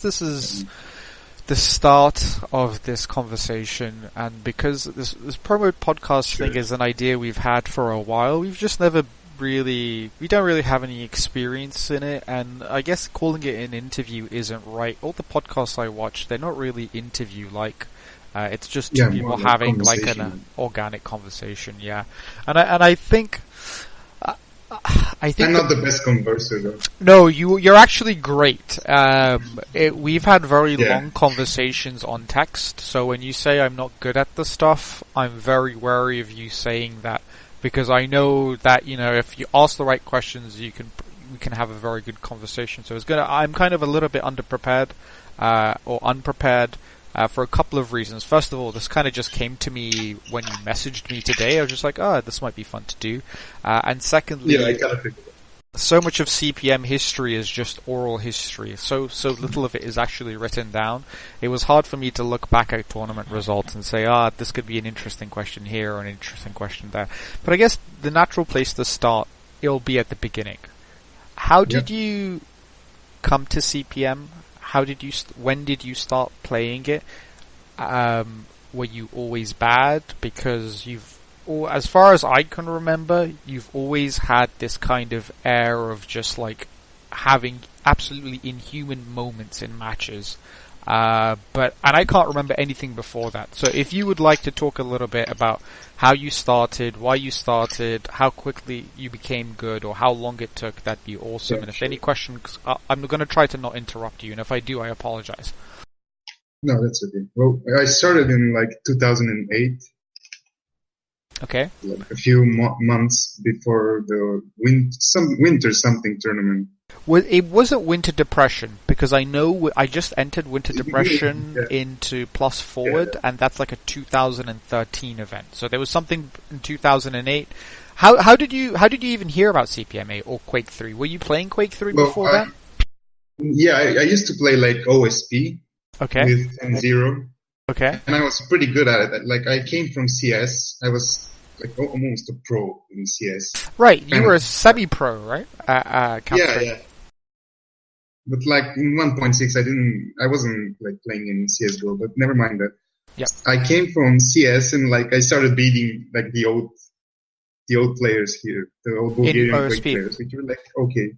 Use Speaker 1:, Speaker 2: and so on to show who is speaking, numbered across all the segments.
Speaker 1: This is the start of this conversation, and because this Promode Podcast thing is an idea we've had for a while, we don't really have any experience in it, and I guess calling it an interview isn't right. All the podcasts I watch, they're not really interview-like. It's just two people having like an organic conversation, And I think
Speaker 2: I'm not the best converser, though.
Speaker 1: No, you're actually great. We've had very long conversations on text, so when you say I'm not good at the stuff, I'm very wary of you saying that, because I know that, if you ask the right questions, we can have a very good conversation. So I'm kind of a little bit underprepared, or unprepared, for a couple of reasons. First of all, this kind of just came to me when you messaged me today. I was just like, this might be fun to do. And secondly,
Speaker 2: I kind of figured it.
Speaker 1: So much of CPM history is just oral history. So little of it is actually written down. It was hard for me to look back at tournament results and say, this could be an interesting question here or an interesting question there. But I guess the natural place to start, it'll be at the beginning. How did you come to CPM? When did you start playing it? Were you always bad? Because as far as I can remember, you've always had this kind of air of just like having absolutely inhuman moments in matches. And I can't remember anything before that. So if you would like to talk a little bit about how you started, why you started, how quickly you became good, or how long it took, that'd be awesome. And if any questions, I'm going to try to not interrupt you, and if I do, I apologize.
Speaker 2: No, that's okay. Well, I started in like 2008.
Speaker 1: Okay.
Speaker 2: Like a few months before the winter something tournament.
Speaker 1: Well, it wasn't Winter Depression, because I know I just entered Winter Depression into Plus Forward, and that's like a 2013 event. So there was something in 2008. How did you even hear about CPMA or Quake 3? Were you playing Quake 3 before that?
Speaker 2: Yeah, I used to play like OSP.
Speaker 1: Okay.
Speaker 2: With M0.
Speaker 1: Okay.
Speaker 2: And I was pretty good at it. Like, I came from CS. I was like almost a pro in CS.
Speaker 1: Right, you were a semi-pro, right?
Speaker 2: Yeah. But like in 1.6, I wasn't like playing in CSGO, but never mind that.
Speaker 1: Yeah.
Speaker 2: I came from CS and like I started beating like the old players here, the old Bulgarian Quake players, which were like, okay.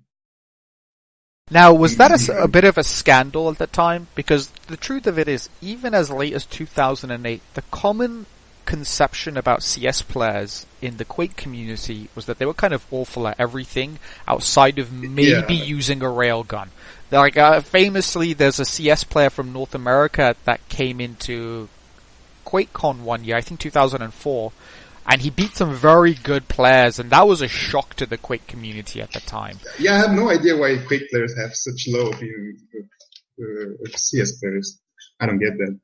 Speaker 1: Now, was that a bit of a scandal at the time? Because the truth of it is, even as late as 2008, the common conception about CS players in the Quake community was that they were kind of awful at everything outside of maybe using a railgun. Like, famously, there's a CS player from North America that came into QuakeCon one year, I think 2004, and he beat some very good players, and that was a shock to the Quake community at the time.
Speaker 2: Yeah, I have no idea why Quake players have such low opinion of CS players. I don't get that.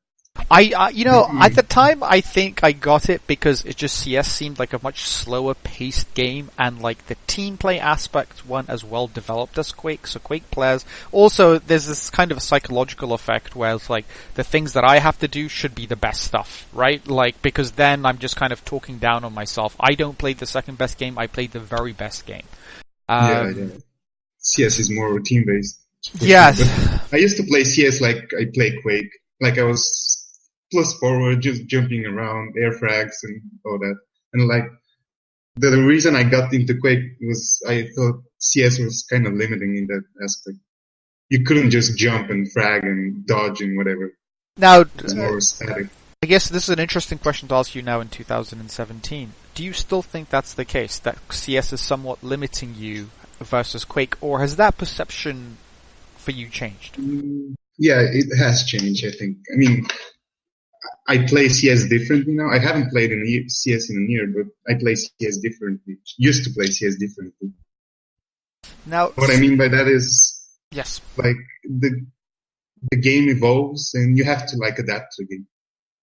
Speaker 1: At the time, I think I got it because it just CS seemed like a much slower paced game, and like the team play aspects weren't as well developed as Quake. So Quake players, also there's this kind of a psychological effect where it's like the things that I have to do should be the best stuff, right? Like, because then I'm just kind of talking down on myself. I don't play the second best game, I played the very best game.
Speaker 2: CS is more team based.
Speaker 1: Yes.
Speaker 2: I used to play CS like I play Quake. Like I was plus forward, just jumping around, air frags and all that. And like, the reason I got into Quake was I thought CS was kind of limiting in that aspect. You couldn't just jump and frag and dodge and whatever.
Speaker 1: Now,
Speaker 2: it's more static.
Speaker 1: I guess this is an interesting question to ask you now in 2017. Do you still think that's the case, that CS is somewhat limiting you versus Quake, or has that perception for you changed?
Speaker 2: Yeah, it has changed, I think. I mean, I play CS differently now. I haven't played CS in a year, but I play CS differently. Used to play CS differently.
Speaker 1: Now,
Speaker 2: what I mean by that is,
Speaker 1: yes,
Speaker 2: like the game evolves and you have to like adapt to the game.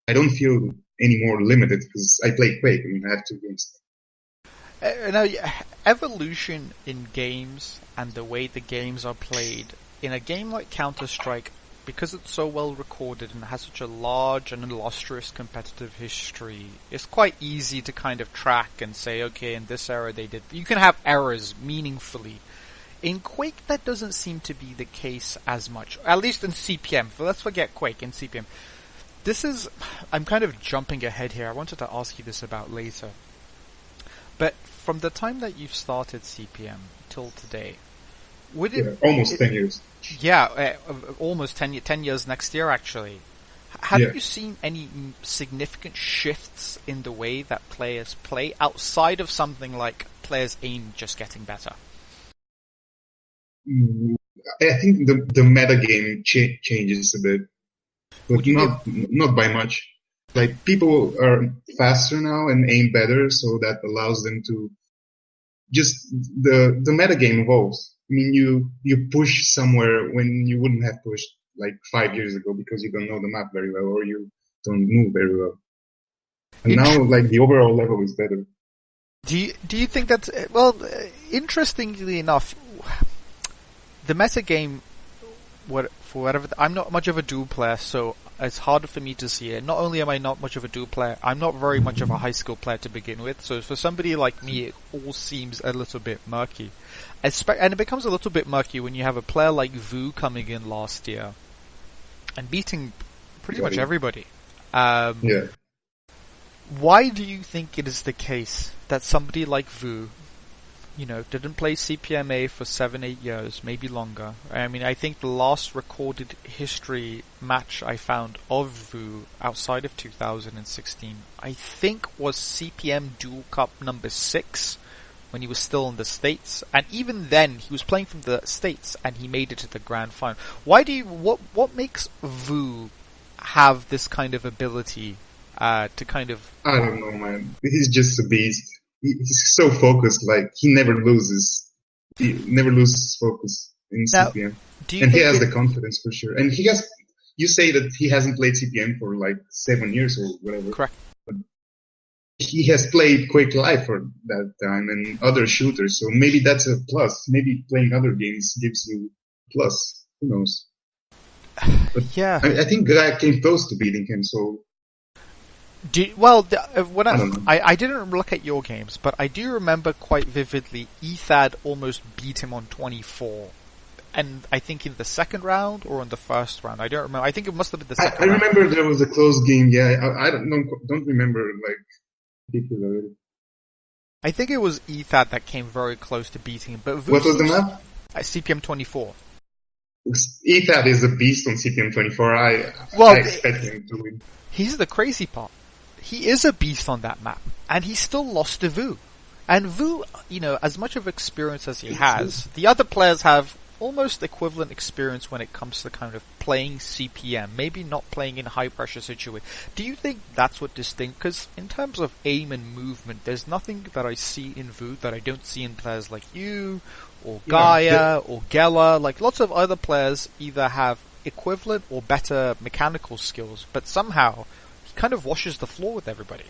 Speaker 2: I don't feel any more limited because I play Quake. I mean, I have two games.
Speaker 1: Now, evolution in games and the way the games are played in a game like Counter-Strike, because it's so well recorded and has such a large and illustrious competitive history, it's quite easy to kind of track and say, okay, in this era they did. You can have errors meaningfully In Quake, that doesn't seem to be the case as much. At least in CPM. Let's forget Quake in CPM. I'm kind of jumping ahead here. I wanted to ask you this about later. But from the time that you've started CPM till today,
Speaker 2: almost 10 years.
Speaker 1: Yeah, almost 10 years next year, actually. Have you seen any significant shifts in the way that players play outside of something like players' aim just getting better?
Speaker 2: I think the metagame changes a bit, but not by much. Like, people are faster now and aim better, so that allows them to the metagame evolves. I mean, you push somewhere when you wouldn't have pushed like 5 years ago because you don't know the map very well or you don't move very well. And now, like, the overall level is better.
Speaker 1: Do you think that's interestingly enough, the metagame, I'm not much of a Duel player, so it's harder for me to see it. Not only am I not much of a Duel player, I'm not very much of a high skill player to begin with, so for somebody like me, it all seems a little bit murky. And it becomes a little bit murky when you have a player like Vu coming in last year and beating pretty much everybody. Why do you think it is the case that somebody like Vu, didn't play CPMA for 7-8 years, maybe longer? I mean, I think the last recorded history match I found of Vu outside of 2016, I think was CPM Duel Cup number 6 when he was still in the States. And even then, he was playing from the States and he made it to the grand final. What makes Vu have this kind of ability to kind of...
Speaker 2: I don't know, man. He's just a beast. He's so focused, like, he never loses focus in CPM. And he has the confidence for sure. And you say that he hasn't played CPM for like 7 years or whatever.
Speaker 1: Correct.
Speaker 2: But he has played Quake Live for that time and other shooters, so maybe that's a plus. Maybe playing other games gives you plus. Who knows? But
Speaker 1: yeah.
Speaker 2: I think Gaia came close to beating him, so...
Speaker 1: I didn't look at your games, but I do remember quite vividly Ethad almost beat him on 24. And I think in the second round or in the first round, I don't remember. I think it must have been the second round.
Speaker 2: I remember there was a close game, yeah. I don't remember, like, particularly.
Speaker 1: I think it was Ethad that came very close to beating him. But
Speaker 2: what was the map?
Speaker 1: CPM 24.
Speaker 2: Ethad is a beast on CPM 24. I expect him to win.
Speaker 1: Here's the crazy part. He is a beast on that map, and he still lost to Vu. And Vu, as much of experience as he has, the other players have almost equivalent experience when it comes to kind of playing CPM, maybe not playing in high pressure situations. Do you think that's what distinct? Because in terms of aim and movement, there's nothing that I see in Vu that I don't see in players like you, or Gaia, or Gela. Like, lots of other players either have equivalent or better mechanical skills, but somehow he kind of washes the floor with everybody.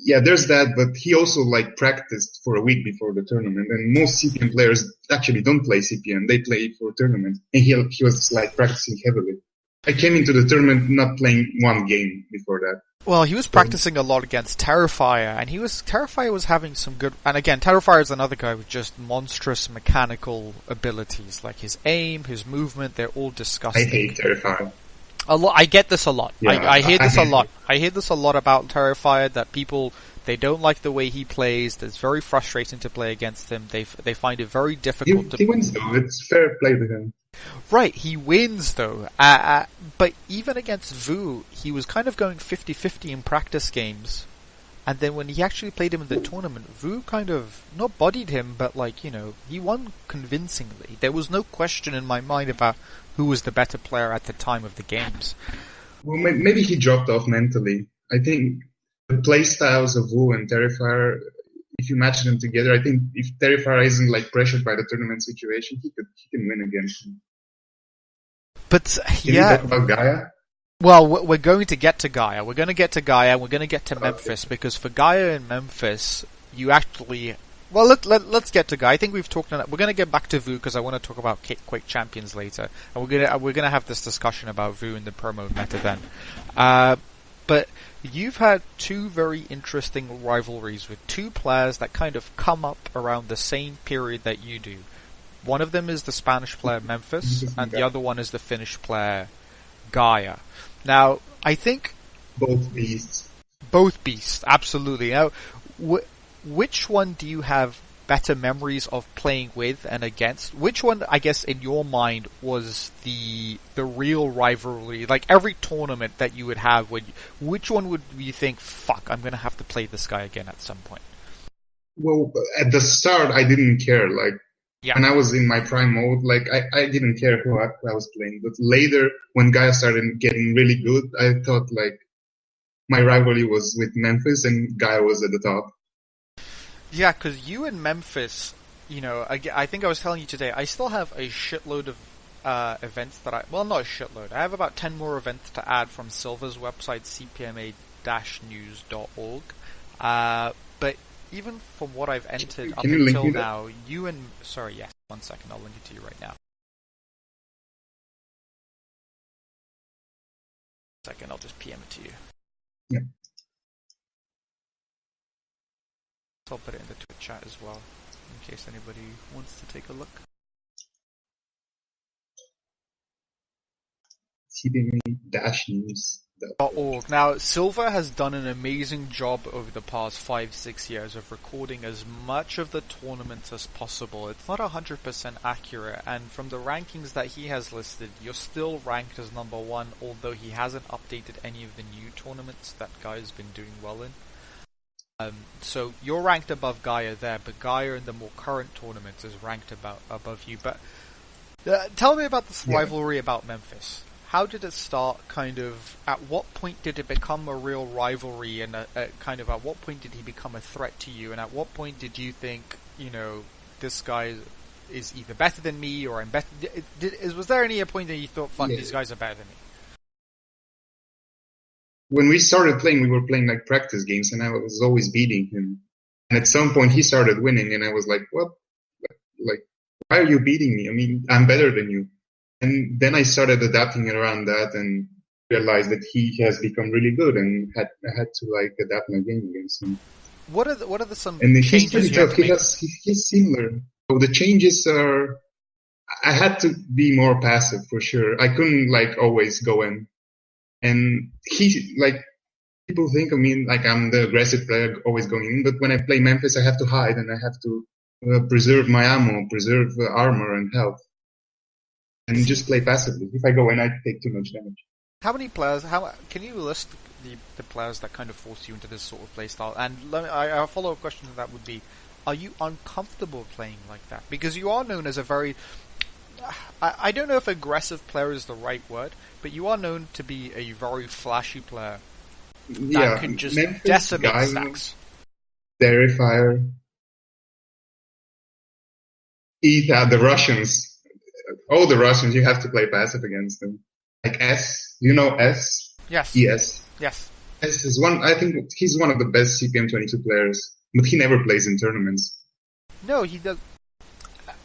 Speaker 2: Yeah, there's that, but he also practiced for a week before the tournament, and most CPM players actually don't play CPM, they play for tournaments, and he was practicing heavily. I came into the tournament not playing one game before that.
Speaker 1: Well, he was practicing a lot against Terrifier, and Terrifier was having some good, and again, Terrifier is another guy with just monstrous mechanical abilities, like his aim, his movement, they're all disgusting.
Speaker 2: I hate Terrifier.
Speaker 1: I get this a lot.
Speaker 2: Yeah,
Speaker 1: I hear this a lot. I hear this a lot about Terrifier, that people, they don't like the way he plays. It's very frustrating to play against him. They find it very difficult.
Speaker 2: He wins though. It's fair play to him.
Speaker 1: Right, he wins though. But even against Vu, he was kind of going 50-50 in practice games. And then when he actually played him in the tournament, Vu kind of, not bodied him, but he won convincingly. There was no question in my mind about who was the better player at the time of the games.
Speaker 2: Well, maybe he dropped off mentally. I think the play styles of Vu and Terrifier, if you match them together, I think if Terrifier isn't pressured by the tournament situation, he can win against him.
Speaker 1: But
Speaker 2: Can you talk about Gaia?
Speaker 1: Well, we're going to get to Gaia. We're going to get to Gaia. We're going to get to Memphis, because for Gaia and Memphis, you actually... Well, let's get to Gaia. I think we've talked on that. We're going to get back to Vu because I want to talk about Quake Champions later, and we're going to have this discussion about Vu in the Promode meta then. But you've had two very interesting rivalries with two players that kind of come up around the same period that you do. One of them is the Spanish player Memphis, and the
Speaker 2: Gaia.
Speaker 1: other one is the Finnish player Gaia. Now, I think
Speaker 2: Both beasts.
Speaker 1: both beasts, absolutely. Now, which one do you have better memories of playing with and against? Which one, I guess, in your mind, was the real rivalry? Like every tournament that you would have, which one would you think, fuck, I'm gonna have to play this guy again at some point?
Speaker 2: Well, at the start, I didn't care. Like,
Speaker 1: Yeah.
Speaker 2: when I was in my prime mode, like, I didn't care who I was playing. But later, when Gaia started getting really good, I thought, like, my rivalry was with Memphis and Gaia was at the top.
Speaker 1: Yeah, because you and Memphis, I think I was telling you today, I still have a shitload of events that well, not a shitload. I have about 10 more events to add from Silver's website, cpma-news.org. But even from what I've entered up until now, sorry, yes, 1 second, I'll link it to you right now. Second, I'll just PM it to you.
Speaker 2: Yeah.
Speaker 1: I'll put it in the Twitch chat as well, in case anybody wants to take a look.
Speaker 2: cpma-news.org.
Speaker 1: Now, Silver has done an amazing job over the past 5-6 years of recording as much of the tournaments as possible. It's not 100% accurate, and from the rankings that he has listed, you're still ranked as number 1, although he hasn't updated any of the new tournaments that Gaia's been doing well in. So you're ranked above Gaia there, but Gaia in the more current tournaments is ranked above you. But tell me about this rivalry about Memphis. How did it start? Kind of, at what point did it become a real rivalry, and kind of at what point did he become a threat to you? And at what point did you think, this guy is either better than me or I'm better? Was there any point that you thought, fuck, these guys are better than me?
Speaker 2: When we started playing, we were playing like practice games, and I was always beating him. And at some point, he started winning, and I was like, "What? Like, why are you beating me? I mean, I'm better than you." And then I started adapting around that, and realized that he has become really good, and I had to like adapt my game against him.
Speaker 1: What are some
Speaker 2: and
Speaker 1: changes you have to make?
Speaker 2: He's similar. So the changes are, I had to be more passive for sure. I couldn't like always go in. And people think of me like I'm the aggressive player always going in, but when I play Memphis, I have to hide and I have to preserve my ammo, preserve armor and health, and just play passively. If I go in, I take too much damage.
Speaker 1: How many players, can you list the players that kind of force you into this sort of playstyle? And a follow-up question to that would be, are you uncomfortable playing like that? Because you are known as a very, I don't know if aggressive player is the right word, but you are known to be a very flashy player that can just
Speaker 2: Memphis,
Speaker 1: decimate
Speaker 2: Gaia,
Speaker 1: stacks.
Speaker 2: Terrifier, the Russians. All the Russians, you have to play passive against them. Like S, you know S?
Speaker 1: Yes.
Speaker 2: ES.
Speaker 1: Yes.
Speaker 2: S is I think he's one of the best CPM22 players, but he never plays in tournaments.
Speaker 1: No, he does.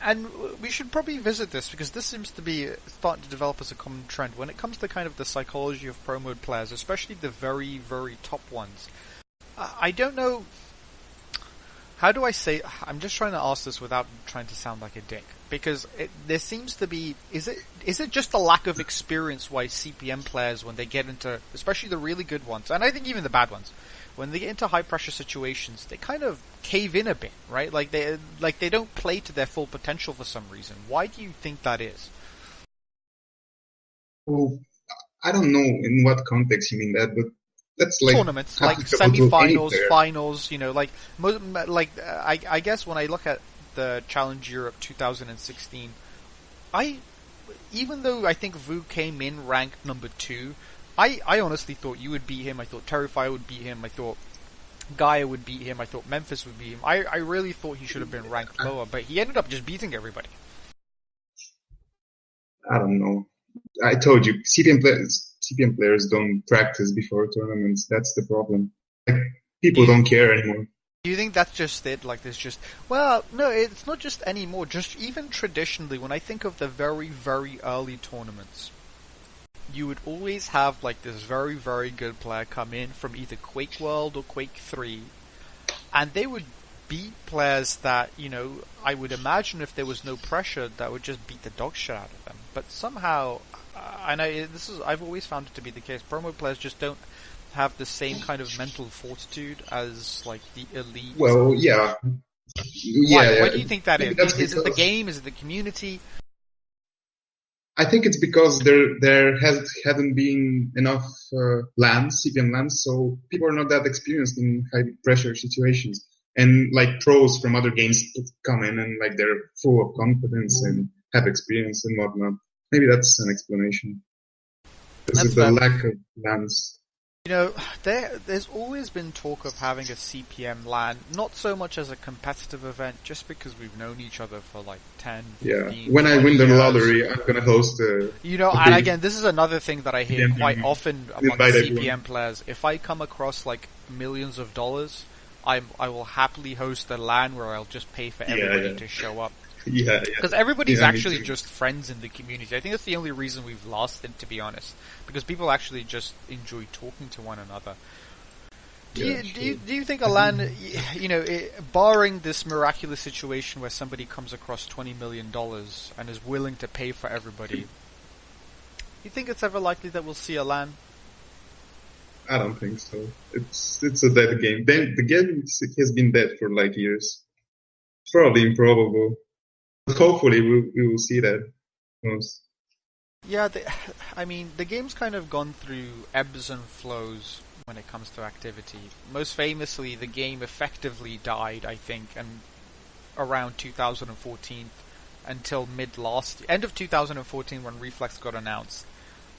Speaker 1: And we should probably visit this, because this seems to be starting to develop as a common trend when it comes to kind of the psychology of Promode players, especially the very, very top ones. I don't know. How do I say? I'm just trying to ask this without trying to sound like a dick, because there seems to be. Is it just a lack of experience why CPM players, when they get into, especially the really good ones, and I think even the bad ones, when they get into high pressure situations, they kind of cave in a bit, right? Like they don't play to their full potential for some reason. Why do you think that is?
Speaker 2: Well, I don't know in what context you mean that, but that's like
Speaker 1: tournaments, like semi-finals, finals. I guess when I look at the Challenge Europe 2016, even though I think Vu came in ranked number 2. I honestly thought you would beat him. I thought Terrifier would beat him. I thought Gaia would beat him. I thought Memphis would beat him. I really thought he should have been ranked lower, but he ended up just beating everybody.
Speaker 2: I don't know. I told you, CPM players don't practice before tournaments. That's the problem. Like, people don't care anymore.
Speaker 1: Do you think that's just it? Like, there's just... Well, no, it's not just anymore. Just even traditionally, when I think of the very, very early tournaments, you would always have like this very, very good player come in from either Quake World or Quake 3, and they would beat players that, I would imagine if there was no pressure, that would just beat the dog shit out of them. But somehow, I know I've always found it to be the case. Promode players just don't have the same kind of mental fortitude as like the elite.
Speaker 2: Well, yeah.
Speaker 1: Why? Why do you think that is? Is it the game? Is it the community?
Speaker 2: I think it's because there hadn't been enough CPM lands, so people are not that experienced in high pressure situations. And like pros from other games come in and like they're full of confidence and have experience and whatnot. Maybe that's an explanation. This is the lack of lands.
Speaker 1: There's always been talk of having a CPM LAN, not so much as a competitive event, just because we've known each other for like 10, 15,
Speaker 2: when I win the lottery, I'm gonna host
Speaker 1: and again, this is another thing that I hear quite often among CPM players. If I come across like millions of dollars, I will happily host a LAN where I'll just pay for everybody to show up. Because everybody's actually just friends in the community. I think that's the only reason we've lost it, to be honest. Because people actually just enjoy talking to one another. Do you think a LAN, barring this miraculous situation where somebody comes across $20 million and is willing to pay for everybody, you think it's ever likely that we'll see a LAN?
Speaker 2: I don't think so. It's a dead game. The game has been dead for like years. It's probably improbable. Hopefully we will see that.
Speaker 1: Yeah, the game's kind of gone through ebbs and flows when it comes to activity. Most famously, the game effectively died, I think, around 2014 until end of 2014 when Reflex got announced,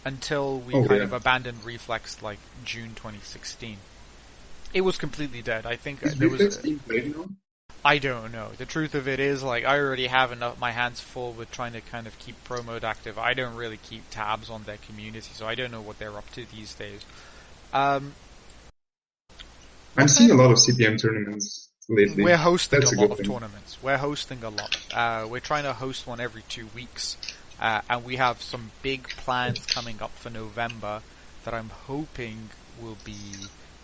Speaker 1: until we of abandoned Reflex like June 2016. It was completely dead. I think
Speaker 2: there was.
Speaker 1: I don't know. The truth of it is, like, I already have my hands full with trying to kind of keep Promode active. I don't really keep tabs on their community, so I don't know what they're up to these days. I'm
Speaker 2: seeing a lot of CPM tournaments lately.
Speaker 1: We're hosting a lot of tournaments. We're hosting a lot. We're trying to host one every 2 weeks, and we have some big plans coming up for November that I'm hoping will be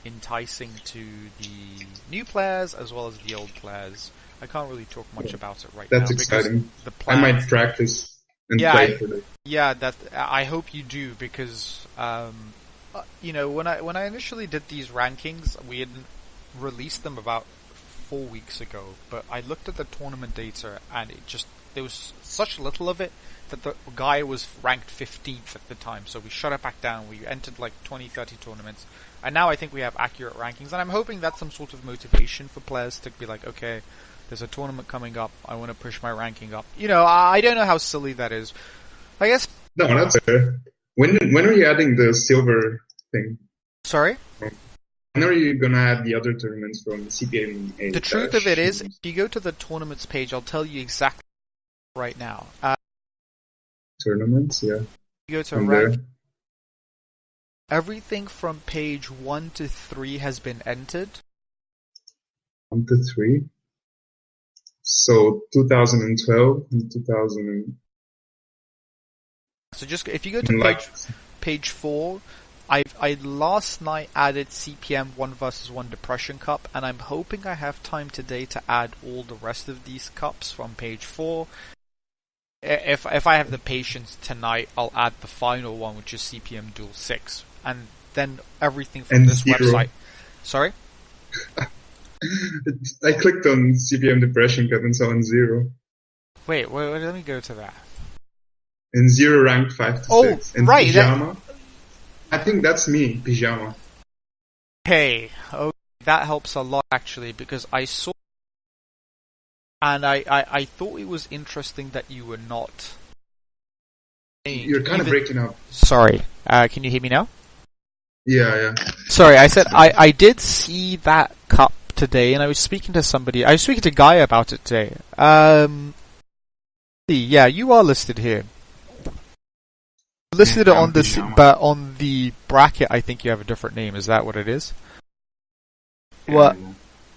Speaker 1: enticing to the new players as well as the old players. I can't really talk much about it right now.
Speaker 2: That's exciting. I might practice and play for it.
Speaker 1: Yeah, I hope you do, because when I initially did these rankings, we had released them about 4 weeks ago, but I looked at the tournament data and there was such little of it that the guy was ranked 15th at the time, so we shut it back down. We entered like 20, 30 tournaments, and now I think we have accurate rankings, and I'm hoping that's some sort of motivation for players to be like, okay, there's a tournament coming up, I want to push my ranking up. I don't know how silly that is. I guess...
Speaker 2: No, that's fair. When are you adding the silver thing?
Speaker 1: Sorry?
Speaker 2: When are you going to add the other tournaments from CPM 8?
Speaker 1: The truth of it is, if you go to the tournaments page, I'll tell you exactly right now.
Speaker 2: Tournaments, yeah.
Speaker 1: You go to rank. Everything from page 1 to 3 has been entered.
Speaker 2: 1 to 3? So 2012 and 2000.
Speaker 1: So just if you go to page 4, I last night added CPM 1 vs 1 Depression Cup, and I'm hoping I have time today to add all the rest of these cups from page 4. If I have the patience tonight, I'll add the final one, which is CPM Duel 6, and then everything from this website. Sorry?
Speaker 2: I clicked on CPM Depression Cup and saw on 0.
Speaker 1: Wait, let me go to that.
Speaker 2: And 0 ranked 5 to 6. And
Speaker 1: right.
Speaker 2: Pyjama. I think that's me, Pyjama.
Speaker 1: Hey, that helps a lot actually, because I saw, and I thought it was interesting that you were not.
Speaker 2: You're kind of breaking up.
Speaker 1: Sorry, can you hear me now?
Speaker 2: Yeah.
Speaker 1: Sorry, I said I did see that cup today, and I was speaking to somebody. I was speaking to Guy about it today. Yeah, you are listed here. Listed on this, but on the bracket, I think you have a different name. Is that what it is?
Speaker 2: Yeah,
Speaker 1: What?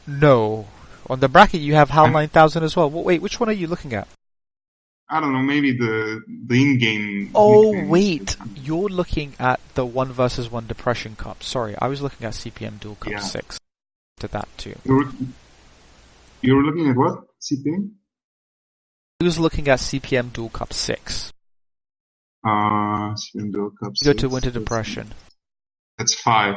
Speaker 1: No. On the bracket, you have HAL 9000 as well. Wait, which one are you looking at?
Speaker 2: I don't know, maybe the in-game...
Speaker 1: Oh, wait. You're looking at the 1 vs 1 Depression Cup. Sorry, I was looking at CPM Duel Cup 6. To that too.
Speaker 2: You were looking at what? CPM?
Speaker 1: I was looking at CPM Duel Cup 6.
Speaker 2: CPM Duel Cup 6.
Speaker 1: Go to Winter Depression.
Speaker 2: That's 5.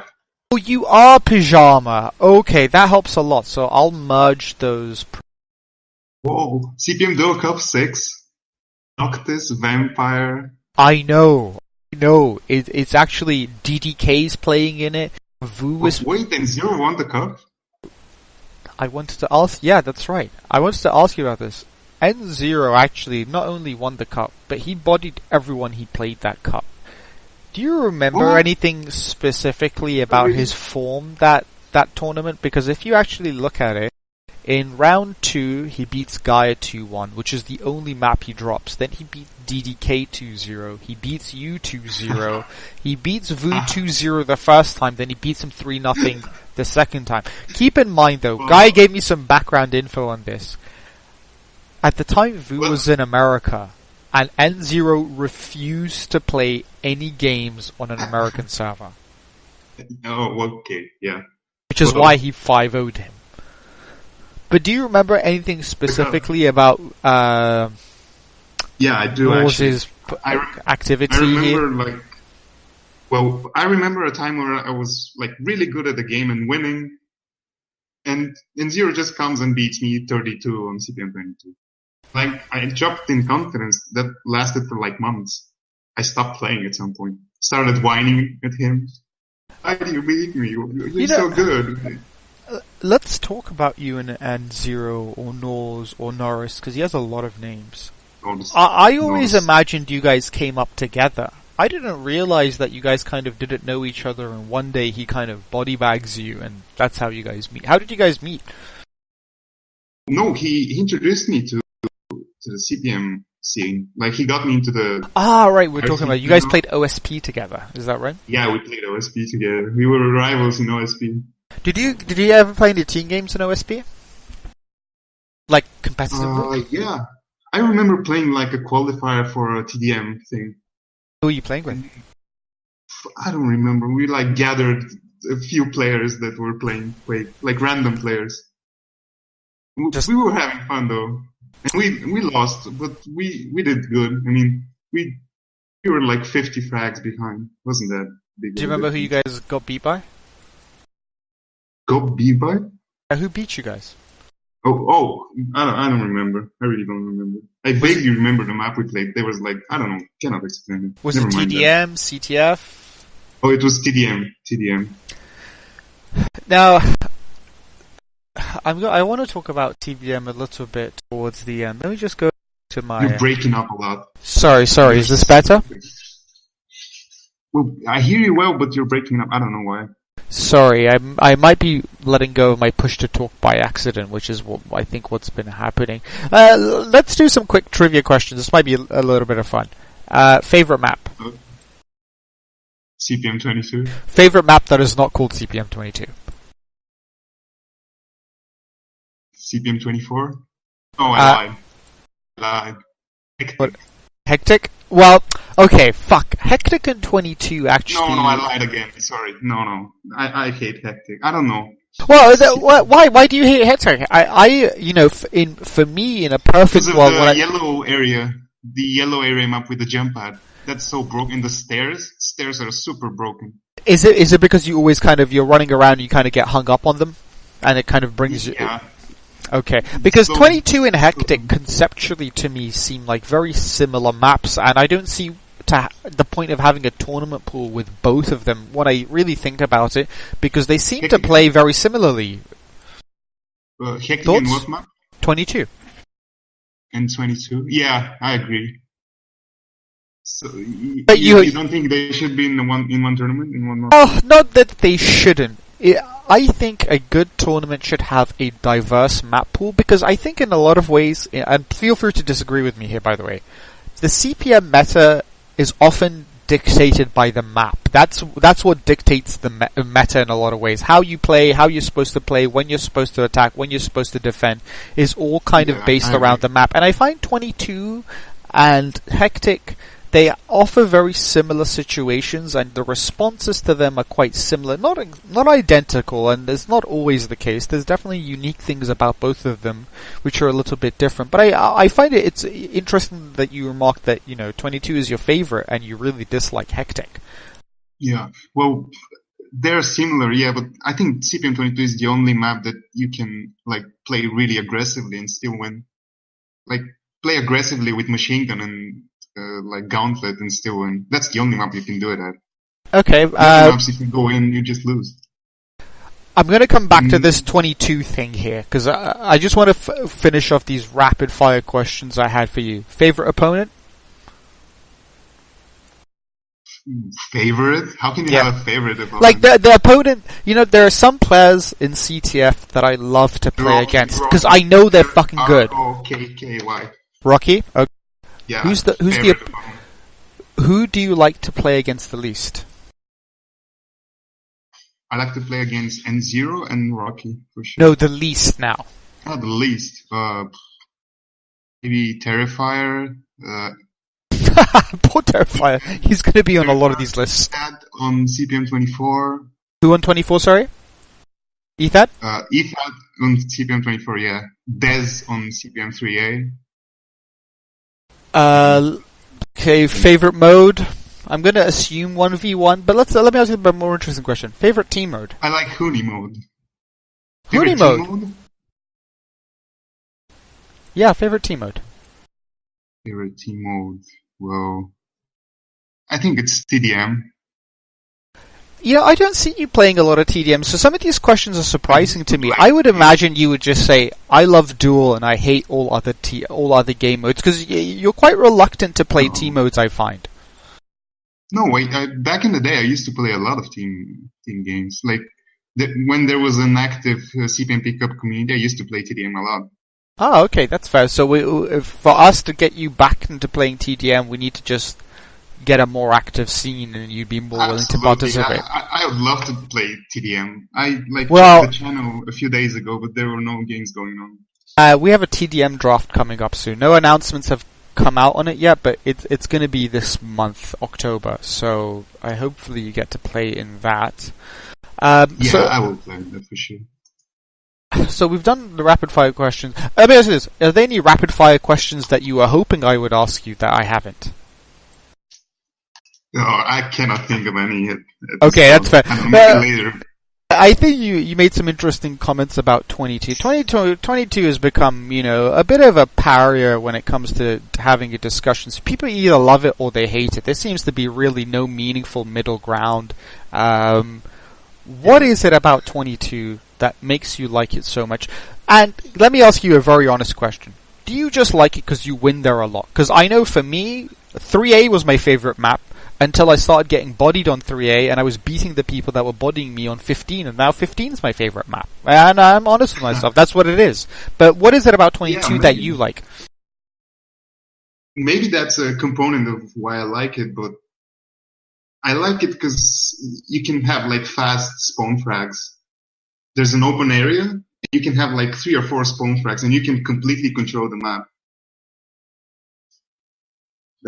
Speaker 1: Oh, you are Pyjama. Okay, that helps a lot. So I'll merge those.
Speaker 2: Whoa. CPM Duel Cup 6. Noctis, Vampire.
Speaker 1: I know. It's actually DDK's playing in it. Vu is...
Speaker 2: Wait, and Zero won the cup?
Speaker 1: I wanted to ask... Yeah, that's right. I wanted to ask you about this. N0 actually not only won the cup, but he bodied everyone he played that cup. Do you remember anything specifically about his form that tournament? Because if you actually look at it, in round 2, he beats Gaia 2-1, which is the only map he drops. Then he beats DDK 2-0. He beats you 2-0. He beats Vu 2-0 the first time. Then he beats him 3-0 the second time. Keep in mind, though, Gaia gave me some background info on this. At the time, Vu was in America, and N0 refused to play any games on an American server.
Speaker 2: Oh, okay, yeah.
Speaker 1: Which is why he 5-0'd him. But do you remember anything specifically about
Speaker 2: yeah, I do
Speaker 1: Laws's activity here?
Speaker 2: I remember a time where I was like really good at the game and winning, and Zero just comes and beats me 32 on CPM 22. Like, I dropped in confidence that lasted for like months. I stopped playing at some point. Started whining at him. Why do you beat me? You're so good.
Speaker 1: Let's talk about you and Zero or Nors or Norris, because he has a lot of names. I always imagined you guys came up together. I didn't realize that you guys kind of didn't know each other, and one day he kind of body bags you, and that's how you guys meet. How did you guys meet?
Speaker 2: No, he introduced me to the CPM scene. Like, he got me into the...
Speaker 1: right, we're talking about... You guys played OSP together, is that right?
Speaker 2: Yeah, we played OSP together. We were rivals in OSP.
Speaker 1: Did you ever play any team games in OSP? Like, competitively?
Speaker 2: Yeah. I remember playing like a qualifier for a TDM thing.
Speaker 1: Who were you playing with?
Speaker 2: I don't remember. We like gathered a few players that were playing Quake, like random players. We were having fun though. And we lost, but we did good. I mean, we were like 50 frags behind. Wasn't that big?
Speaker 1: Do you remember who you guys got beat by?
Speaker 2: Got beat by?
Speaker 1: Who beat you guys?
Speaker 2: Oh, I don't remember. I really don't remember. I vaguely remember the map we played. There was like, I don't know, cannot explain it.
Speaker 1: Was it TDM, CTF?
Speaker 2: Oh, it was TDM.
Speaker 1: Now, I want to talk about TDM a little bit towards the end. Let me just go to my...
Speaker 2: You're breaking up a lot.
Speaker 1: Sorry, is this better?
Speaker 2: Well, I hear you well, but you're breaking up. I don't know why.
Speaker 1: Sorry, I might be letting go of my push to talk by accident, which is what I think what's been happening. Let's do some quick trivia questions. This might be a little bit of fun. Favorite map?
Speaker 2: CPM 22.
Speaker 1: Favorite map that is not called CPM 22?
Speaker 2: CPM 24? Oh, I lied.
Speaker 1: Hectic? Well, okay, fuck. Hectic and 22 actually...
Speaker 2: No, I lied again. Sorry. No. I hate Hectic. I don't know.
Speaker 1: Well, why do you hate Hectic? For me, in a perfect world...
Speaker 2: Because of the yellow area map with the jump pad. That's so broken. The stairs are super broken.
Speaker 1: Is it because you always you're running around and you kind of get hung up on them? And it kind of brings you...
Speaker 2: Yeah.
Speaker 1: Okay, because 22 and Hectic conceptually to me seem like very similar maps, and I don't see the point of having a tournament pool with both of them when I really think about it, because they seem to play very similarly.
Speaker 2: Hectic and what map?
Speaker 1: 22.
Speaker 2: And 22? Yeah, I agree. So,
Speaker 1: but
Speaker 2: you don't think they should be in one tournament, in one map?
Speaker 1: Oh, not that they shouldn't. I think a good tournament should have a diverse map pool, because I think in a lot of ways, and feel free to disagree with me here by the way, the CPM meta is often dictated by the map. That's what dictates the meta in a lot of ways. How you play, how you're supposed to play, when you're supposed to attack, when you're supposed to defend, is all kind of based around the map. And I find 22 and Hectic, they offer very similar situations, and the responses to them are quite similar. Not identical, and it's not always the case. There's definitely unique things about both of them, which are a little bit different. But I find it's interesting that you remarked that, 22 is your favorite, and you really dislike Hectic.
Speaker 2: Yeah, well, they're similar, yeah, but I think CPM22 is the only map that you can, play really aggressively and still win. Play aggressively with machine gun and gauntlet and still win. That's the only map you can do it at.
Speaker 1: Okay.
Speaker 2: Maps, if you go in, you just lose.
Speaker 1: I'm going to come back to this 22 thing here, because I just want to finish off these rapid fire questions I had for you. Favorite opponent?
Speaker 2: Favorite? How can you have a favorite opponent?
Speaker 1: The opponent, there are some players in CTF that I love to play against, because I know they're fucking good.
Speaker 2: ROKKY.
Speaker 1: Rocky? Okay.
Speaker 2: Yeah.
Speaker 1: Who do you like to play against the least?
Speaker 2: I like to play against N0 and Rocky, for sure.
Speaker 1: No, the least now.
Speaker 2: Oh, the least. Maybe Terrifier.
Speaker 1: Poor Terrifier. He's going to be on a lot of these lists.
Speaker 2: Ethad on CPM24.
Speaker 1: Who on 24, sorry? Ethad?
Speaker 2: Ethad on CPM24, yeah. Dez on CPM3A.
Speaker 1: Okay, favorite mode? I'm going to assume 1v1, but let me ask you a more interesting question. Favorite team mode?
Speaker 2: I like Huni mode.
Speaker 1: Huni mode? Yeah, favorite team mode.
Speaker 2: Favorite team mode? Well, I think it's TDM.
Speaker 1: I don't see you playing a lot of TDM, so some of these questions are surprising to me. I would imagine you would just say, I love Duel and I hate all other game modes, because you're quite reluctant to play team modes, I find.
Speaker 2: No, wait, back in the day I used to play a lot of team games. When there was an active CPM pickup community, I used to play TDM a lot.
Speaker 1: Oh, okay, that's fair. So for us to get you back into playing TDM, we need to just get a more active scene, and you'd be more willing to participate.
Speaker 2: I would love to play TDM. I checked the channel a few days ago, but there were no games going on.
Speaker 1: We have a TDM draft coming up soon. No announcements have come out on it yet, but it's going to be this month, October. So hopefully you get to play in that.
Speaker 2: I will play that for sure.
Speaker 1: So we've done the rapid fire questions. Let me ask you this: are there any rapid fire questions that you were hoping I would ask you that I haven't?
Speaker 2: No, I cannot think of any yet.
Speaker 1: Okay, that's fair.
Speaker 2: Later.
Speaker 1: I think you made some interesting comments about 22. 22 has become, a bit of a pariah when it comes to having a discussion. So people either love it or they hate it. There seems to be really no meaningful middle ground. What is it about 22 that makes you like it so much? And let me ask you a very honest question. Do you just like it because you win there a lot? Because I know for me, 3A was my favorite map until I started getting bodied on 3A, and I was beating the people that were bodying me on 15, and now 15 is my favorite map. And I'm honest with myself, that's what it is. But what is it about 22 that you like?
Speaker 2: Maybe that's a component of why I like it, but I like it because you can have fast spawn frags. There's an open area, and you can have 3 or 4 spawn frags, and you can completely control the map.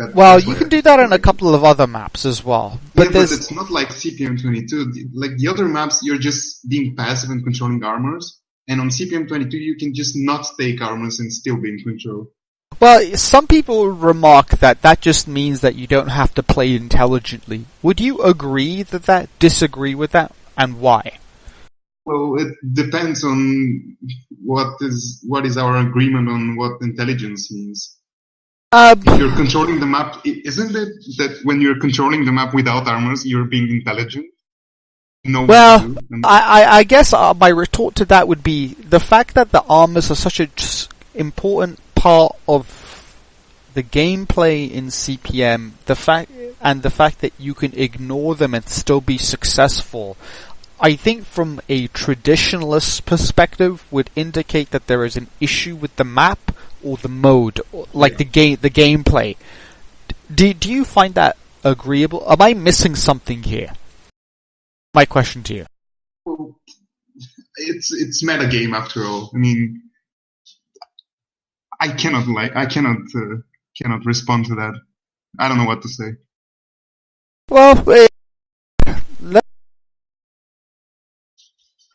Speaker 1: You can do that on a couple of other maps as well. But
Speaker 2: it's not like CPM22. The other maps, you're just being passive and controlling armors. And on CPM22, you can just not take armors and still be in control.
Speaker 1: Well, some people remark that just means that you don't have to play intelligently. Would you agree disagree with that, and why?
Speaker 2: Well, it depends on what is our agreement on what intelligence means. If you're controlling the map, isn't it that when you're controlling the map without armors, you're being intelligent?
Speaker 1: I guess my retort to that would be the fact that the armors are such an important part of the gameplay in CPM, the fact that you can ignore them and still be successful, I think from a traditionalist perspective would indicate that there is an issue with the map or the mode, the gameplay. Do you find that agreeable? Am I missing something here? My question to you.
Speaker 2: Well, it's meta game after all. I mean, I cannot respond to that. I don't know what to say.
Speaker 1: Well,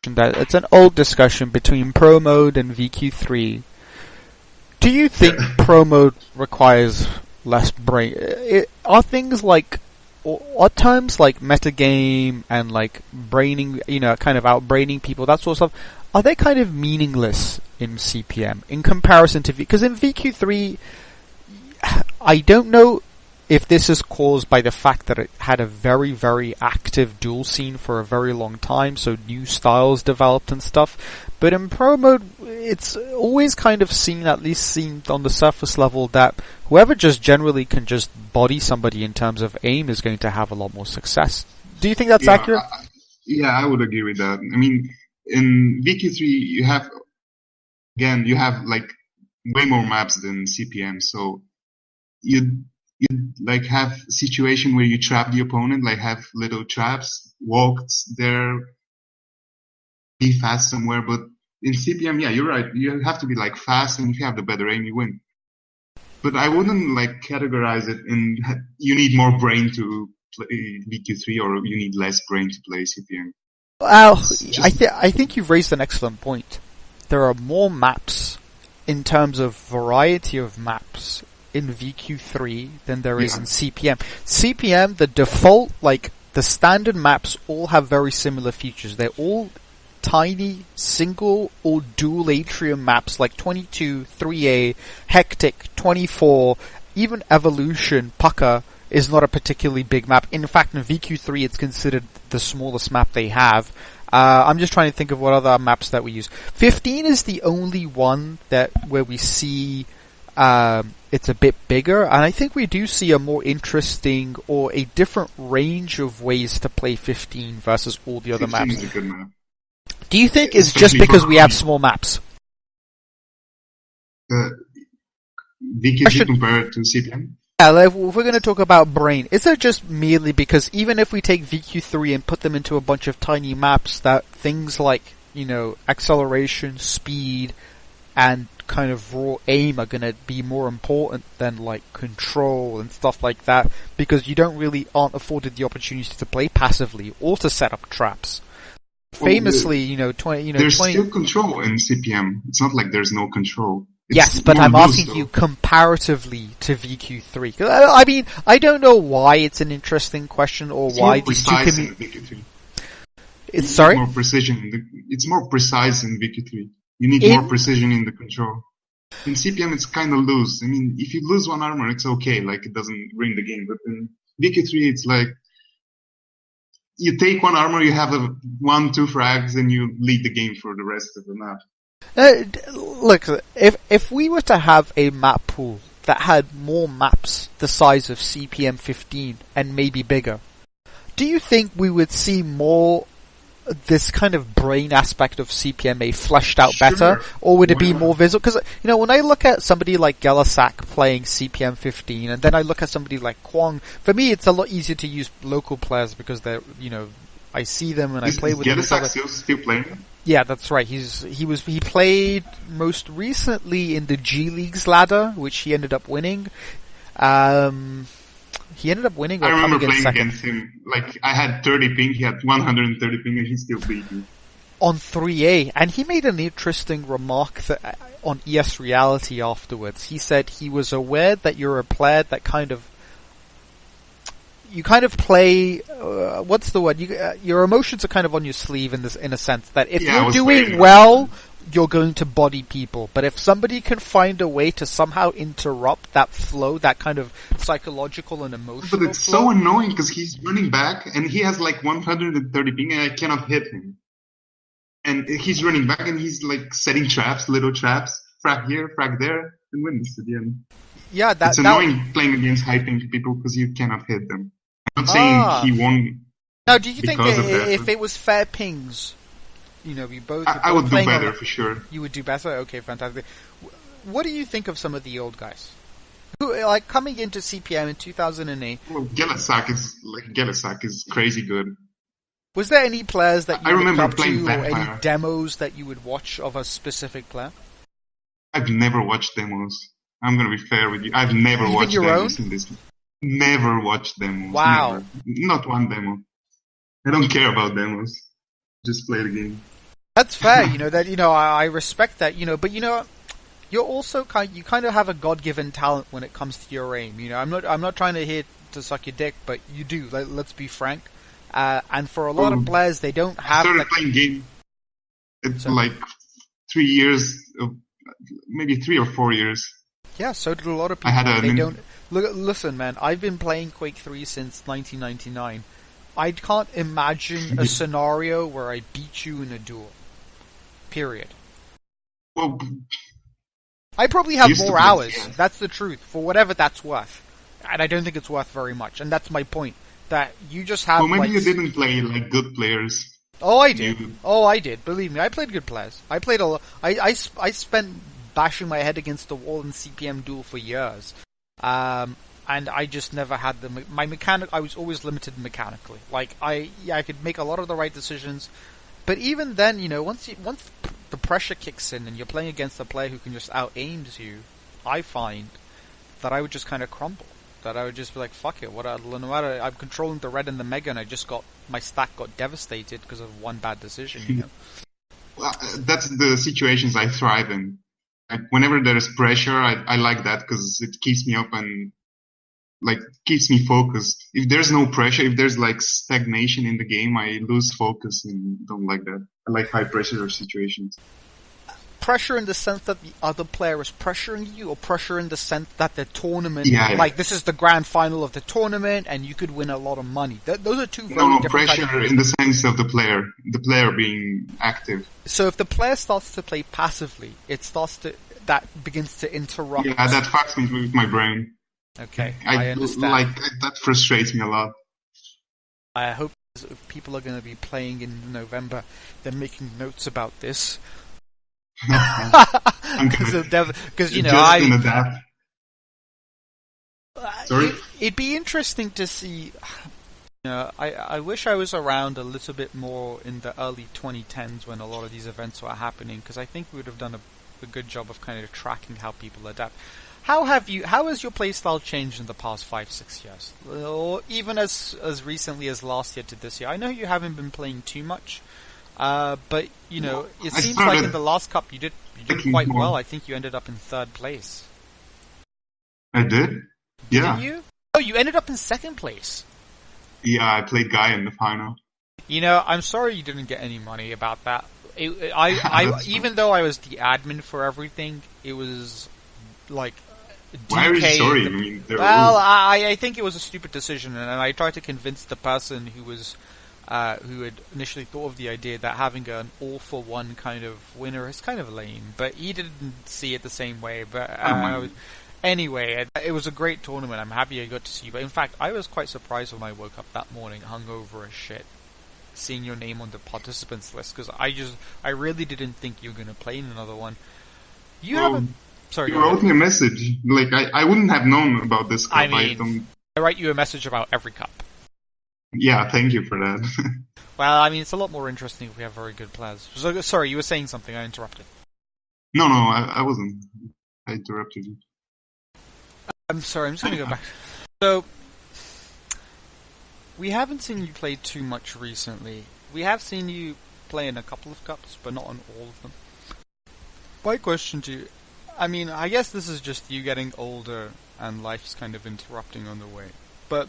Speaker 1: that it's an old discussion between Promode and VQ3. Do you think Promode requires less brain? Are things like, are terms like metagame and like braining, kind of outbraining people, that sort of stuff, are they kind of meaningless in CPM in comparison to because in VQ3, I don't know if this is caused by the fact that it had a very, very active duel scene for a very long time, so new styles developed and stuff. But in Pro Mode, it's always kind of at least seen on the surface level, that whoever just generally can just body somebody in terms of aim is going to have a lot more success. Do you think that's accurate?
Speaker 2: I would agree with that. I mean, in VQ3, you have like way more maps than CPM, so you like have a situation where you trap the opponent, like have little traps, walks there, be fast somewhere. But in CPM, yeah, you're right. You have to be like fast, and if you have the better aim, you win. But I wouldn't like categorize it in you need more brain to play VQ3 or you need less brain to play CPM.
Speaker 1: Well, I think you've raised an excellent point. There are more maps in terms of variety of maps in VQ3 than there is in CPM. CPM, the default, like the standard maps all have very similar features. They're all tiny, single or dual atrium maps like 22, 3A, Hectic, 24, even Evolution, Pucker is not a particularly big map. In fact, in VQ3 it's considered the smallest map they have. I'm just trying to think of what other maps that we use. 15 is the only one where we see it's a bit bigger, and I think we do see a more interesting or a different range of ways to play 15 versus all the other maps.
Speaker 2: Is a good map.
Speaker 1: Do you think it's just because we have small maps?
Speaker 2: VQ3 compared to CPM?
Speaker 1: Yeah, if we're going to talk about brain, is it just merely because even if we take VQ3 and put them into a bunch of tiny maps, that things like, acceleration, speed, and kind of raw aim are going to be more important than like control and stuff like that, because you aren't afforded the opportunity to play passively or to set up traps. Famously,
Speaker 2: there's still control in CPM. It's not like there's no control.
Speaker 1: Yes, but I'm asking you comparatively to VQ3. I mean, I don't know why it's an interesting question or why these two can be.
Speaker 2: It's sorry. More precision. It's more precise in VQ3. You need more precision in the control. In CPM, it's kind of loose. I mean, if you lose one armor, it's okay. Like, it doesn't ruin the game. But in VQ3, it's like, you take one armor, you have 1-2 frags, and you lead the game for the rest of the map.
Speaker 1: Look, if we were to have a map pool that had more maps the size of CPM 15 and maybe bigger, do you think we would see more this kind of brain aspect of CPMA fleshed out better, or would it be more visible? Because when I look at somebody like Gelasak playing CPM 15, and then I look at somebody like Kwang, for me it's a lot easier to use local players because they're I see them and I play with them.
Speaker 2: Is Gelasak still playing?
Speaker 1: Yeah, that's right. He played most recently in the G League's ladder, which he ended up winning. He ended up winning.
Speaker 2: I remember playing against him. Like, I had 30 ping, he had 130 ping, and he still beat me.
Speaker 1: On 3A, and he made an interesting remark on ES Reality afterwards. He said he was aware that you're a player that you kind of play, what's the word? Your emotions are kind of on your sleeve in a sense that if you're doing well, you're going to body people. But if somebody can find a way to somehow interrupt that flow, that kind of psychological and emotional
Speaker 2: But it's so annoying because he's running back and he has like 130 ping and I cannot hit him. And he's running back and he's like setting traps, little traps, frag here, frag there, and wins at the end.
Speaker 1: Yeah,
Speaker 2: it's annoying playing against high ping people because you cannot hit them. I'm not saying he won.
Speaker 1: Now, do you think if it was fair pings, we both...
Speaker 2: I would do better, for sure.
Speaker 1: You would do better? Okay, fantastic. What do you think of some of the old guys? Who, like, coming into CPM in 2008...
Speaker 2: Well, Gelasak is crazy good.
Speaker 1: Was there any players that you
Speaker 2: looked
Speaker 1: up to, or any demos that you would watch of a specific player?
Speaker 2: I've never watched demos. I'm gonna be fair with you. I've never watched demos in this... Never watch demos.
Speaker 1: Wow.
Speaker 2: Never. Not one demo. I don't care about demos. Just play the game.
Speaker 1: That's fair, I respect that, but you're also you kind of have a God-given talent when it comes to your aim. I'm not trying to suck your dick, but you do. Let's be frank. And for a lot of players, they don't have.
Speaker 2: I started playing game. It's like 3 years, maybe 3 or 4 years.
Speaker 1: Yeah, so did a lot of people. Listen, man. I've been playing Quake 3 since 1999. I can't imagine a scenario where I beat you in a duel. Period.
Speaker 2: Well,
Speaker 1: I probably have more hours. Yeah. That's the truth, for whatever that's worth. And I don't think it's worth very much. And that's my point. That you just have.
Speaker 2: Well, maybe you didn't play like good players.
Speaker 1: Oh, I did. I did. Believe me, I played good players. I played a lot. I spent bashing my head against the wall in CPM Duel for years. And I just never had my mechanic. I was always limited mechanically. Like I could make a lot of the right decisions, but even then, once the pressure kicks in and you're playing against a player who can just out aims you, I find that I would just kind of crumble. That I would just be like, fuck it. No matter, I'm controlling the red and the mega, and my stack got devastated because of one bad decision.
Speaker 2: Well, that's the situations I thrive in. Like, whenever there's pressure, I like that because it keeps me up and keeps me focused. If there's no pressure, if there's like stagnation in the game, I lose focus and don't like that. I like high pressure situations.
Speaker 1: Pressure in the sense that the other player is pressuring you, or pressure in the sense that the tournament, this is the grand final of the tournament and you could win a lot of money. Those are two very different
Speaker 2: pressure
Speaker 1: kinds of
Speaker 2: in the sense of the player being active.
Speaker 1: So if the player starts to play passively, that begins to interrupt.
Speaker 2: Yeah, that fucks me with my brain.
Speaker 1: Okay, I understand.
Speaker 2: That frustrates me a lot.
Speaker 1: I hope if people are going to be playing in November, they're making notes about this. Because
Speaker 2: Sorry?
Speaker 1: It'd be interesting to see. I wish I was around a little bit more in the early 2010s when a lot of these events were happening, because I think we would have done a good job of kind of tracking how people adapt. How has your playstyle changed in the past 5-6 years, or even as recently as last year to this year? I know you haven't been playing too much. But it seems like in the last cup you did quite well. I think you ended up in 3rd place.
Speaker 2: I did? Yeah.
Speaker 1: Didn't you? Oh, you ended up in 2nd place.
Speaker 2: Yeah, I played Guy in the final.
Speaker 1: I'm sorry you didn't get any money about that. Even though I was the admin for everything, it was like.
Speaker 2: Why are you sorry?
Speaker 1: I think it was a stupid decision, and I tried to convince the person who had initially thought of the idea that having an all-for-one kind of winner is kind of lame, but he didn't see it the same way. But anyway, it was a great tournament. I'm happy I got to see you. But in fact, I was quite surprised when I woke up that morning, hungover as shit, seeing your name on the participants list, because I really didn't think you were going to play in another one. Sorry,
Speaker 2: you wrote me a message. Like I wouldn't have known about this cup.
Speaker 1: I write you a message about every cup.
Speaker 2: Yeah, thank you for that.
Speaker 1: Well, it's a lot more interesting if we have very good players. So, sorry, you were saying something. I interrupted.
Speaker 2: No, I wasn't. I interrupted you.
Speaker 1: I'm sorry, I'm just going to go back. So, we haven't seen you play too much recently. We have seen you play in a couple of cups, but not on all of them. My question to you, I guess this is just you getting older and life's kind of interrupting on the way. But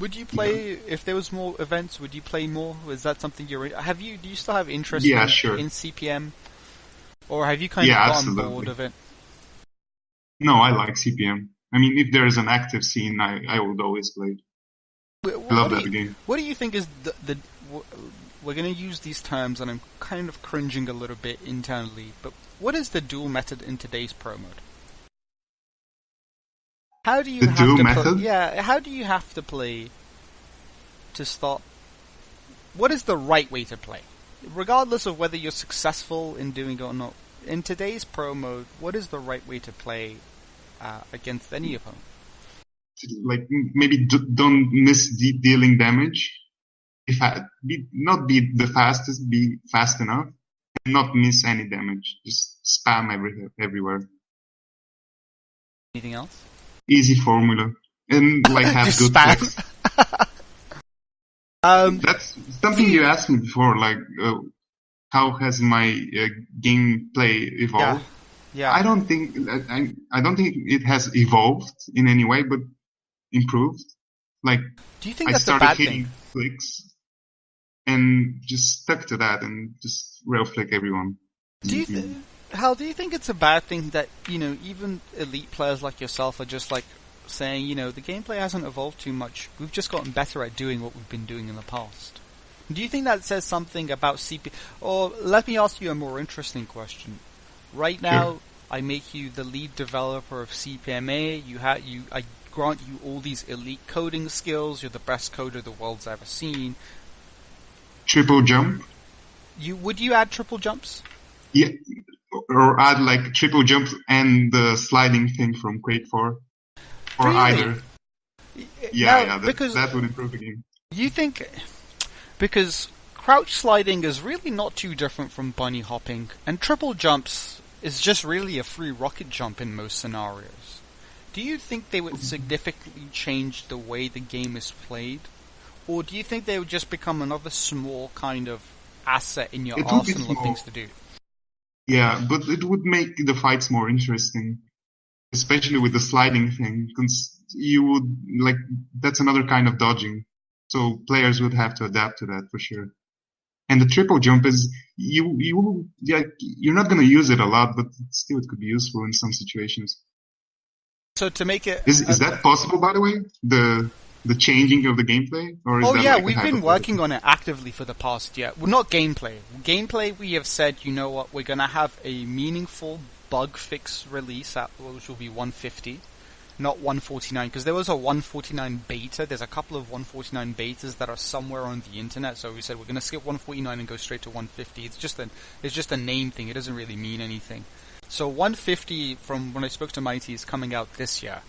Speaker 1: would you play, if there was more events, would you play more? Is that something do you still have interest in CPM? Or have you kind of gotten bored of it?
Speaker 2: No, I like CPM. If there is an active scene, I would always play. I love that game.
Speaker 1: What do you think is we're going to use these terms, and I'm kind of cringing a little bit internally, but what is the duel method in today's Promode? How do you how do you have to play to start? What is the right way to play? Regardless of whether you're successful in doing it or not, in today's Promode, what is the right way to play against any opponent?
Speaker 2: Like, maybe don't miss dealing damage. Not be the fastest, be fast enough, and not miss any damage. Just spam everywhere.
Speaker 1: Anything else?
Speaker 2: Easy formula. and like have
Speaker 1: Just
Speaker 2: good
Speaker 1: spam.
Speaker 2: flicks. That's something you asked me before, like how has my gameplay evolved?
Speaker 1: Yeah.
Speaker 2: I don't think it has evolved in any way, but improved. Like
Speaker 1: Do you think
Speaker 2: I
Speaker 1: that's a
Speaker 2: started
Speaker 1: bad
Speaker 2: hitting
Speaker 1: thing?
Speaker 2: flicks and just stuck to that and just rail flick everyone.
Speaker 3: Hal, do you think it's a bad thing that, even elite players like yourself are just like saying, the gameplay hasn't evolved too much. We've just gotten better at doing what we've been doing in the past. Do you think that says something about CP? Or let me ask you a more interesting question. Right now,
Speaker 2: Sure.
Speaker 3: I make you the lead developer of CPMA. I grant you all these elite coding skills. You're the best coder the world's ever seen.
Speaker 2: Triple jump,
Speaker 3: Would you add triple jumps?
Speaker 2: yeah, or add like triple jump and the sliding thing from Quake 4, or
Speaker 3: Really?
Speaker 2: either.
Speaker 3: Now,
Speaker 2: That would improve the game.
Speaker 3: You think... Because crouch sliding is really not too different from bunny hopping, and triple jumps is just really a free rocket jump in most scenarios. Do you think they would significantly change the way the game is played? Or do you think they would just become another small kind of asset in your
Speaker 2: It would be
Speaker 3: arsenal of
Speaker 2: small.
Speaker 3: things to do?
Speaker 2: Yeah, but it would make the fights more interesting, especially with the sliding thing, because that's another kind of dodging. So players would have to adapt to that for sure. And the triple jump is you're not going to use it a lot, but still it could be useful in some situations.
Speaker 3: So to make it...
Speaker 2: Is that possible, by the way? The changing of the gameplay, or is
Speaker 3: Oh
Speaker 2: that
Speaker 3: yeah,
Speaker 2: like a
Speaker 3: we've been
Speaker 2: hypothetical?
Speaker 3: working on it actively for the past year. Well, not gameplay. Gameplay, we have said, you know what, we're going to have a meaningful bug fix release, which will be 150, not 149, because there was a 149 beta. There's a couple of 149 betas that are somewhere on the internet, so we said we're going to skip 149 and go straight to 150. It's just a name thing. It doesn't really mean anything. So 150, from when I spoke to Mighty, is coming out this year.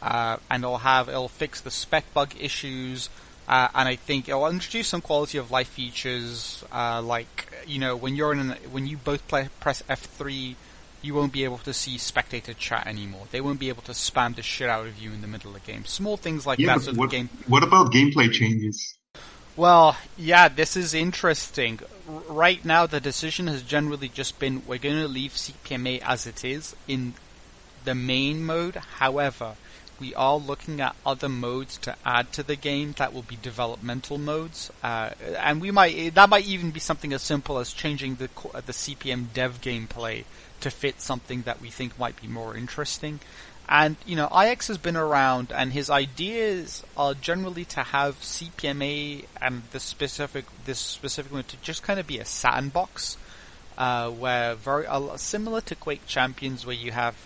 Speaker 3: And it'll fix the spec bug issues, and I think it'll introduce some quality of life features, like, when you both press F3, you won't be able to see spectator chat anymore. They won't be able to spam the shit out of you in the middle of the game. Small things like that. So
Speaker 2: what about gameplay changes?
Speaker 3: Well, yeah, this is interesting. Right now, the decision has generally just been we're going to leave CPMA as it is in the main mode. However, we are looking at other modes to add to the game that will be developmental modes, and that might even be something as simple as changing the CPM dev gameplay to fit something that we think might be more interesting. And IX has been around, and his ideas are generally to have CPMA and this specific one to just kind of be a sandbox, where very similar to Quake Champions, where you have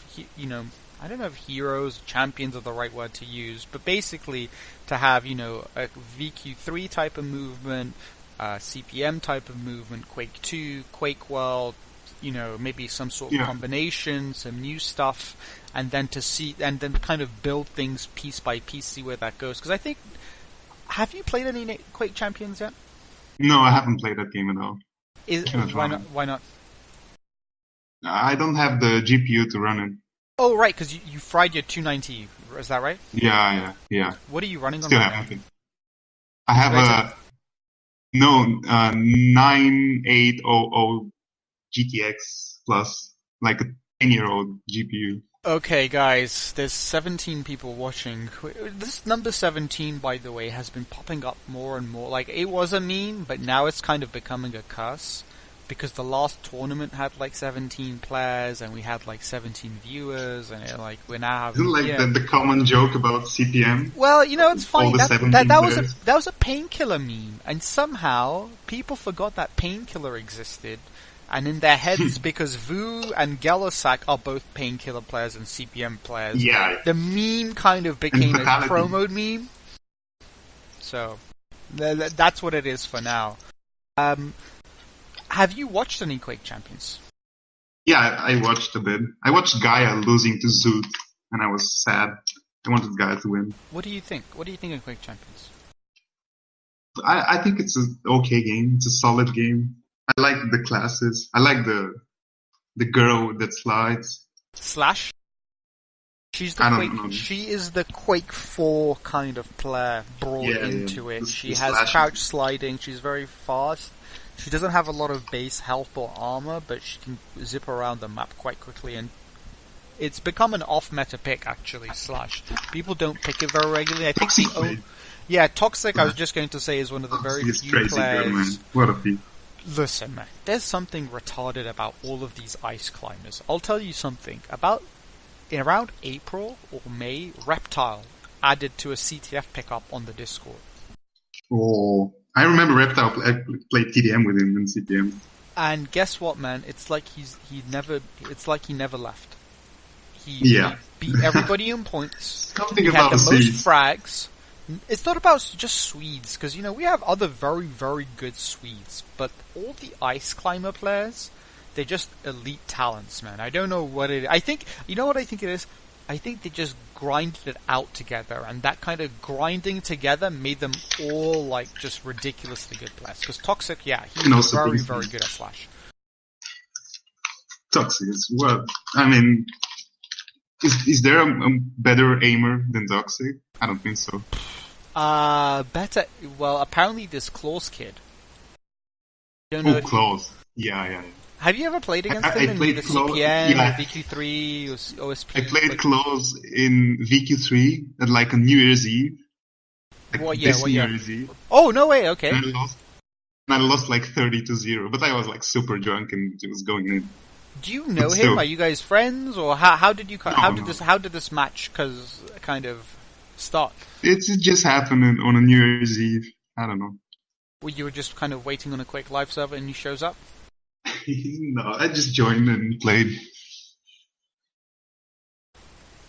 Speaker 3: I don't know if heroes, champions are the right word to use, but basically to have, a VQ3 type of movement, CPM type of movement, Quake 2, Quake World, maybe some sort of combination, some new stuff, and then kind of build things piece by piece, see where that goes. Because I think, have you played any Quake Champions yet?
Speaker 2: No, I haven't played that game at all.
Speaker 3: Why not?
Speaker 2: I don't have the GPU to run it.
Speaker 3: Oh, right, because you fried your 290, is that right?
Speaker 2: Yeah.
Speaker 3: What are you running on
Speaker 2: Still
Speaker 3: right now?
Speaker 2: haven't. I have 9800 GTX plus, like a 10-year-old GPU.
Speaker 3: Okay, guys, there's 17 people watching. This number 17, by the way, has been popping up more and more. Like, it was a meme, but now it's kind of becoming a curse. Because the last tournament had like 17 players, and we had like 17 viewers, and we're now having...
Speaker 2: Isn't the common joke about CPM?
Speaker 3: Well, it's funny.
Speaker 2: All the 17
Speaker 3: That was a painkiller meme, and somehow people forgot that painkiller existed. And in their heads, because Vu and Gelosak are both painkiller players and CPM players, the meme kind of became a Promode meme. So, that's what it is for now. Have you watched any Quake Champions?
Speaker 2: Yeah, I watched a bit. I watched Gaia losing to Zoot, and I was sad. I wanted Gaia to win.
Speaker 3: What do you think? What do you think of Quake Champions?
Speaker 2: I think it's an okay game. It's a solid game. I like the classes. I like the girl that slides.
Speaker 3: Slash? She's the Quake. She is the Quake 4 kind of player brought into it. She has crouch sliding. She's very fast. She doesn't have a lot of base health or armor, but she can zip around the map quite quickly. And it's become an off-meta pick, actually. / people don't pick it very regularly. I think Toxic. I was just going to say is one of the very few players.
Speaker 2: Good, man. What a feat.
Speaker 3: Listen, man. There's something retarded about all of these ice climbers. I'll tell you something in around April or May, Reptile added to a CTF pickup on the Discord.
Speaker 2: Oh, I remember Reptile. I played TDM with him in CTM.
Speaker 3: And guess what, man? It's like he never left. He beat everybody in points.
Speaker 2: Something
Speaker 3: he
Speaker 2: about
Speaker 3: had the most
Speaker 2: Swedes.
Speaker 3: frags. It's not about just Swedes, because we have other very, very good Swedes, but all the ice climber players, they're just elite talents, man. I don't know what it is. I think, what I think it is? I think they just grinded it out together, and that kind of grinding together made them all, just ridiculously good players. Because Toxic, he's very, very good at Slash.
Speaker 2: Toxic is what? I mean, is there a better aimer than Toxic? I don't think so.
Speaker 3: Better. Well, apparently this Claws kid.
Speaker 2: Claws. Yeah.
Speaker 3: Have you ever played against him in the CPN, or VQ3, or OSP?
Speaker 2: I played Claws in VQ3 at a New Year's Eve.
Speaker 3: What
Speaker 2: year?
Speaker 3: New Year's Eve. Oh, no way, okay.
Speaker 2: And I lost 30-0, but I was super drunk and it was going in.
Speaker 3: Do you know him? Are you guys friends, or how did this match kind of start?
Speaker 2: It just happened on a New Year's Eve. I don't know.
Speaker 3: Well, you were just kind of waiting on a Quake live server and he shows up?
Speaker 2: No, I just joined and played.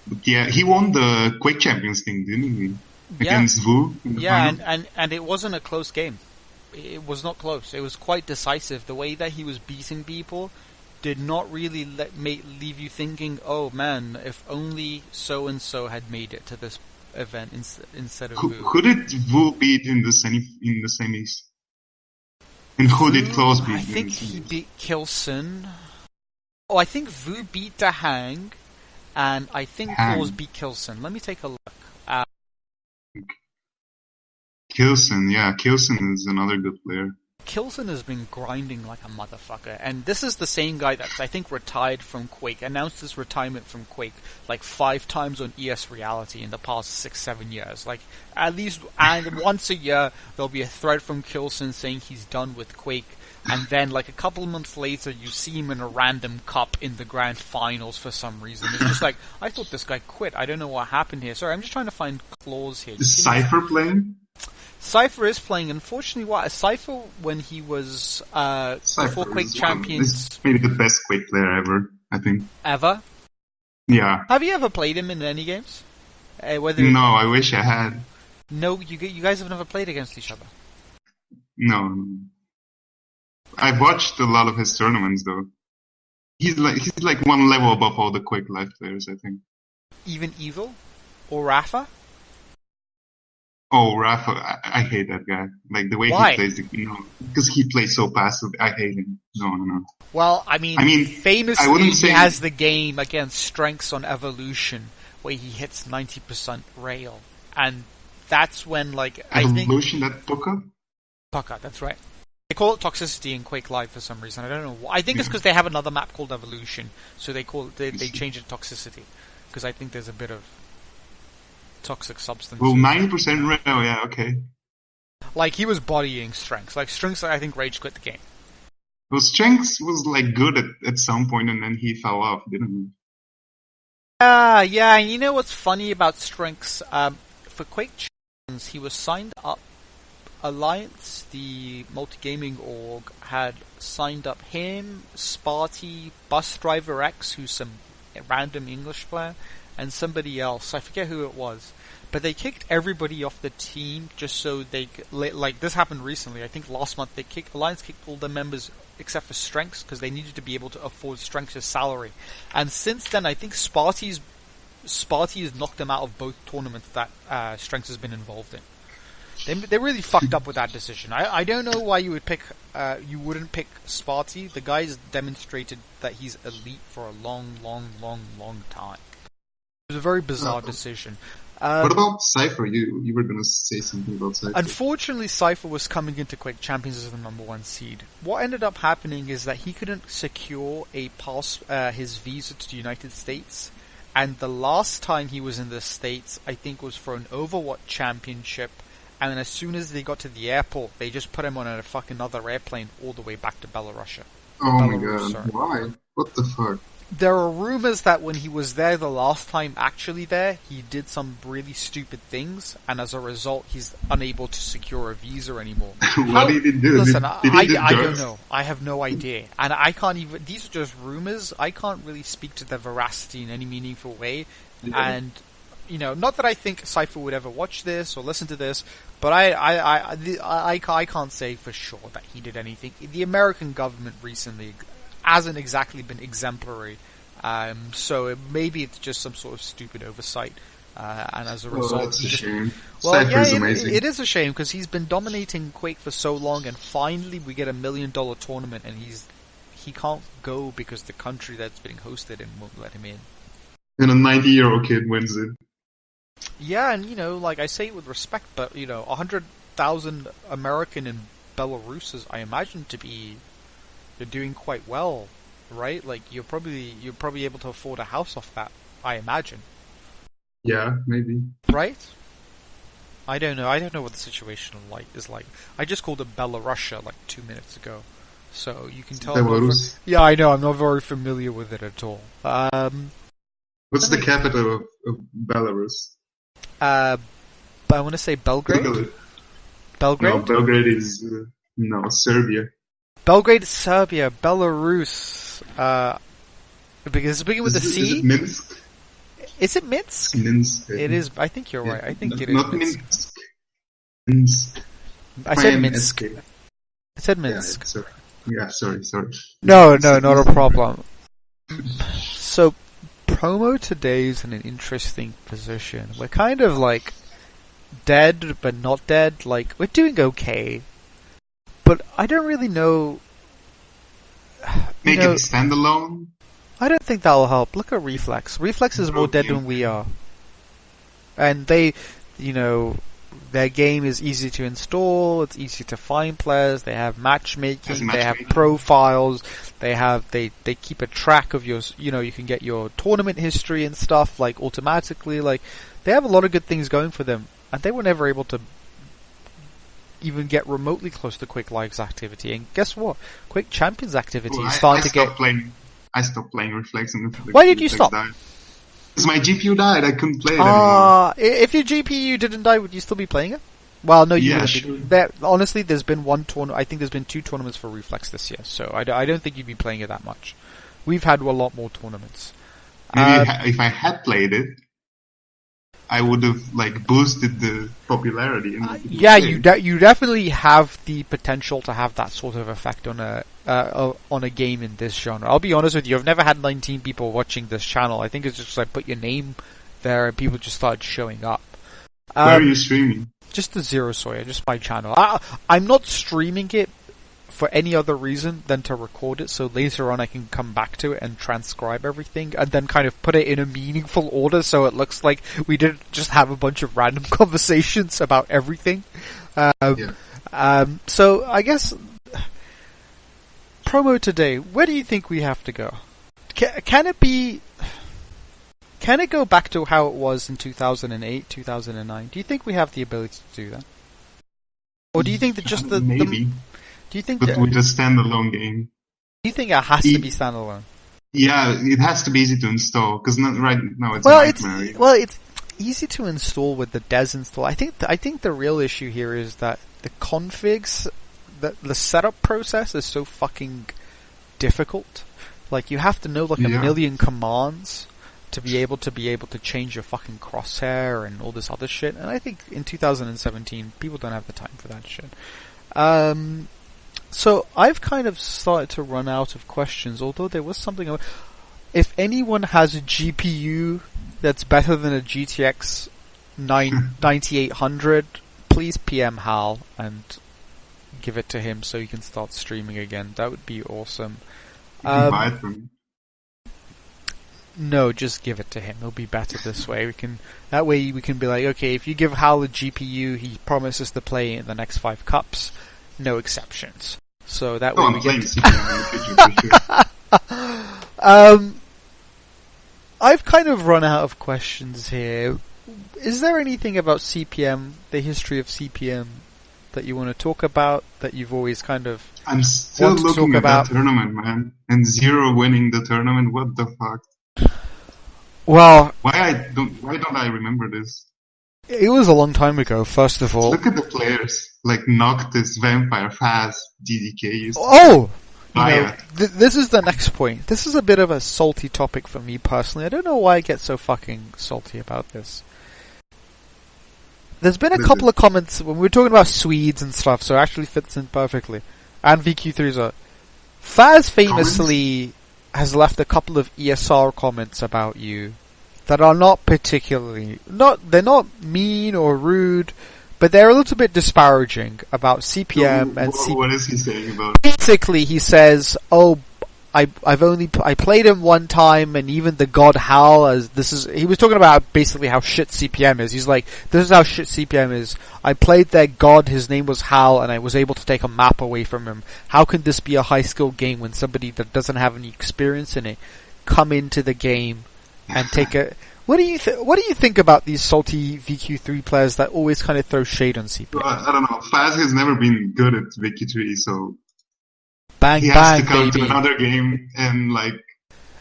Speaker 2: But yeah, he won the Quake Champions thing, didn't he? Against Vu in the final.
Speaker 3: and it wasn't a close game. It was not close. It was quite decisive. The way that he was beating people did not really leave you thinking, oh man, if only so-and-so had made it to this event instead of Vu.
Speaker 2: Who did Vu beat in the semis? And who did Claws beat?
Speaker 3: I think he beat Kilson. Oh, I think Vu beat Dahang, and I think Claws beat Kilson. Let me take a look.
Speaker 2: Kilson is another good player.
Speaker 3: Kilson has been grinding like a motherfucker, and this is the same guy that's, I think, retired from Quake, announced his retirement from Quake 5 times on ES Reality in the past 6-7 years. At least, and once a year, there'll be a thread from Kilson saying he's done with Quake, and then a couple of months later, you see him in a random cup in the grand finals for some reason. It's just I thought this guy quit. I don't know what happened here. Sorry, I'm just trying to find Claws here.
Speaker 2: Is Cypher playing?
Speaker 3: Cypher is playing. Unfortunately, Cypher, when he was before Quake Champions,
Speaker 2: is maybe the best Quake player ever, I think.
Speaker 3: Ever?
Speaker 2: Yeah.
Speaker 3: Have you ever played him in any games?
Speaker 2: No, I wish I had.
Speaker 3: No, you guys have never played against each other.
Speaker 2: No. I've watched a lot of his tournaments, though. He's one level above all the Quake Live players, I think.
Speaker 3: Even Evil or Rafa?
Speaker 2: Oh, Rafa, I hate that guy. The way
Speaker 3: Why?
Speaker 2: he plays, because he plays so passive. I hate him. No.
Speaker 3: Well, I mean famously he has the game against Strengths on Evolution where he hits 90% rail, and that's when
Speaker 2: Evolution, that
Speaker 3: Pucka, that's right. They call it Toxicity in Quake Live for some reason. I don't know why. I think it's because they have another map called Evolution, so they change it to Toxicity, because I think there's a bit of toxic substance.
Speaker 2: Well, 90% rail, yeah, okay.
Speaker 3: He was bodying Strengths. Strengths, I think, rage quit the game.
Speaker 2: Well, Strengths was good at some point, and then he fell off, didn't he?
Speaker 3: Yeah, and you know what's funny about Strengths? For Quake Champions, he was signed up. Alliance, the multi-gaming org, had signed up him, Sparty, Bus Driver X, who's some random English player, and somebody else. I forget who it was. But they kicked everybody off the team just so they... this happened recently. I think last month Alliance kicked all the members except for Strengths because they needed to be able to afford Strengths' salary. And since then, I think Sparty has knocked them out of both tournaments that Strengths has been involved in. They really fucked up with that decision. I don't know why you wouldn't pick Sparty. The guy's demonstrated that he's elite for a long time. was a very bizarre decision.
Speaker 2: What about Cypher? You were going to say something about Cypher.
Speaker 3: Unfortunately, Cypher was coming into Quake Champions as the number 1 seed. What ended up happening is that he couldn't secure his visa to the United States, and the last time he was in the States, I think, was for an Overwatch championship, and then as soon as they got to the airport, they just put him on a fucking other airplane all the way back to Belarus.
Speaker 2: Oh my god, why? What the fuck?
Speaker 3: There are rumors that when he was there the last time actually there, he did some really stupid things, and as a result, he's unable to secure a visa anymore.
Speaker 2: What did he do?
Speaker 3: Listen, I don't
Speaker 2: drugs?
Speaker 3: know. I have no idea. And I can't even... These are just rumors. I can't really speak to their veracity in any meaningful way. Yeah. And, you know, not that I think Cypher would ever watch this or listen to this, but I can't say for sure that he did anything. The American government recently hasn't exactly been exemplary, so maybe it's just some sort of stupid oversight, and as a result,
Speaker 2: that's a shame.
Speaker 3: Well, yeah,
Speaker 2: amazing.
Speaker 3: It is a shame because he's been dominating Quake for so long, and finally we get $1 million tournament, and he can't go because the country that's being hosted in won't let him in.
Speaker 2: And a 90-year-old kid wins it.
Speaker 3: Yeah, and you know, like I say it with respect, but you know, 100,000 American and Belarus, I imagine to be. You're doing quite well, right? Like you're probably able to afford a house off that, I imagine.
Speaker 2: Yeah, maybe.
Speaker 3: Right? I don't know. I don't know what the situation is like. I just called it Belarus like 2 minutes ago, so you can tell.
Speaker 2: Belarus.
Speaker 3: Yeah, I know. I'm not very familiar with it at all.
Speaker 2: What's the capital of Belarus?
Speaker 3: I want to say Belgrade. Belgrade.
Speaker 2: No, Belgrade is Serbia.
Speaker 3: Belgrade, Serbia, Belarus, because it's beginning with a C?
Speaker 2: Is it Minsk?
Speaker 3: Is it Minsk?
Speaker 2: Minsk.
Speaker 3: It is, I think you're right. I think it is
Speaker 2: not
Speaker 3: Minsk.
Speaker 2: Minsk.
Speaker 3: I said Minsk. I said Minsk.
Speaker 2: Sorry.
Speaker 3: No, not a problem. So, Promo today is in an interesting position. We're kind of like dead, but not dead. Like, we're doing okay. But I don't really know.
Speaker 2: Make it standalone?
Speaker 3: I don't think that'll help. Look at Reflex. Reflex is more dead than we are. And they, you know, their game is easy to install, it's easy to find players, they have matchmaking, they have profiles, they keep a track of your, you know, you can get your tournament history and stuff, like, automatically, like, they have a lot of good things going for them, and they were never able to even get remotely close to Quake Like's activity. And guess what? Quake Champions activity is starting to get...
Speaker 2: I stopped playing Reflex.
Speaker 3: Why did you stop?
Speaker 2: Because my GPU died. I couldn't play it anymore.
Speaker 3: If your GPU didn't die, would you still be playing it? Well, no, you wouldn't be. Honestly, there's been one tournament. I think there's been 2 tournaments for Reflex this year, so I don't think you'd be playing it that much. We've had a lot more tournaments.
Speaker 2: Maybe if I had played it, I would have boosted the popularity.
Speaker 3: Yeah, you definitely have the potential to have that sort of effect on a game in this genre. I'll be honest with you, I've never had 19 people watching this channel. I think it's just I put your name there and people just started showing up.
Speaker 2: Where are you streaming?
Speaker 3: Just the xerosawyer, just my channel. I'm not streaming it for any other reason than to record it, so later on I can come back to it and transcribe everything and then kind of put it in a meaningful order so it looks like we didn't just have a bunch of random conversations about everything. So I guess Promo today, where do you think we have to go? Can it go back to how it was in 2008, 2009? Do you think we have the ability to do that? Or do you think that just
Speaker 2: maybe?
Speaker 3: Do you think
Speaker 2: but with a standalone game?
Speaker 3: Do you think it has to be standalone?
Speaker 2: Yeah, it has to be easy to install because right now it's
Speaker 3: it's easy to install with the des install. I think the real issue here is that the configs, the setup process is so fucking difficult. Like you have to know a million commands to be able to change your fucking crosshair and all this other shit. And I think in 2017 people don't have the time for that shit. So I've kind of started to run out of questions, although there was something. If anyone has a GPU that's better than a GTX 9800, please PM Hal and give it to him so he can start streaming again. That would be awesome.
Speaker 2: You can buy it from
Speaker 1: No, just give it to him. It'll be better this way. That way we can be like, okay, if you give Hal a GPU, he promises to play in the next 5 cups. No exceptions. So that way
Speaker 2: I'm
Speaker 1: we
Speaker 2: playing
Speaker 1: get...
Speaker 2: CPM in the future for sure.
Speaker 1: I've kind of run out of questions here. Is there anything about CPM, the history of CPM, that you want to talk about, that you've always kind of
Speaker 2: I'm still
Speaker 1: want to
Speaker 2: looking
Speaker 1: talk
Speaker 2: at
Speaker 1: about?
Speaker 2: that tournament, man. And Zero winning the tournament, what the fuck?
Speaker 1: Well,
Speaker 2: Why don't I remember this?
Speaker 1: it was a long time ago, first of all.
Speaker 2: Look at the players. Like Noctis, Vampire, Faz, DDK.
Speaker 1: Oh!
Speaker 2: Riot.
Speaker 1: This is the next point. This is a bit of a salty topic for me personally. I don't know why I get so fucking salty about this. There's been a couple of comments when we were talking about Swedes and stuff, so it actually fits in perfectly. And VQ3s are... Faz famously has left a couple of ESR comments about you that are not particularly... they're not mean or rude, but they're a little bit disparaging about CPM and CPM.
Speaker 2: What is he saying about it?
Speaker 1: Basically, he says, "Oh, I played him one time, and even the god Hal he was talking about basically how shit CPM is. He's like, this is how shit CPM is. I played their god, his name was Hal, and I was able to take a map away from him. How can this be a high skill game when somebody that doesn't have any experience in it come into the game and take a..." What do you think about these salty VQ3 players that always kind of throw shade on CPM?
Speaker 2: Well, I don't know. Faz has never been good at VQ3, so
Speaker 1: Bang
Speaker 2: he has
Speaker 1: bang,
Speaker 2: to come
Speaker 1: baby.
Speaker 2: to another game and like.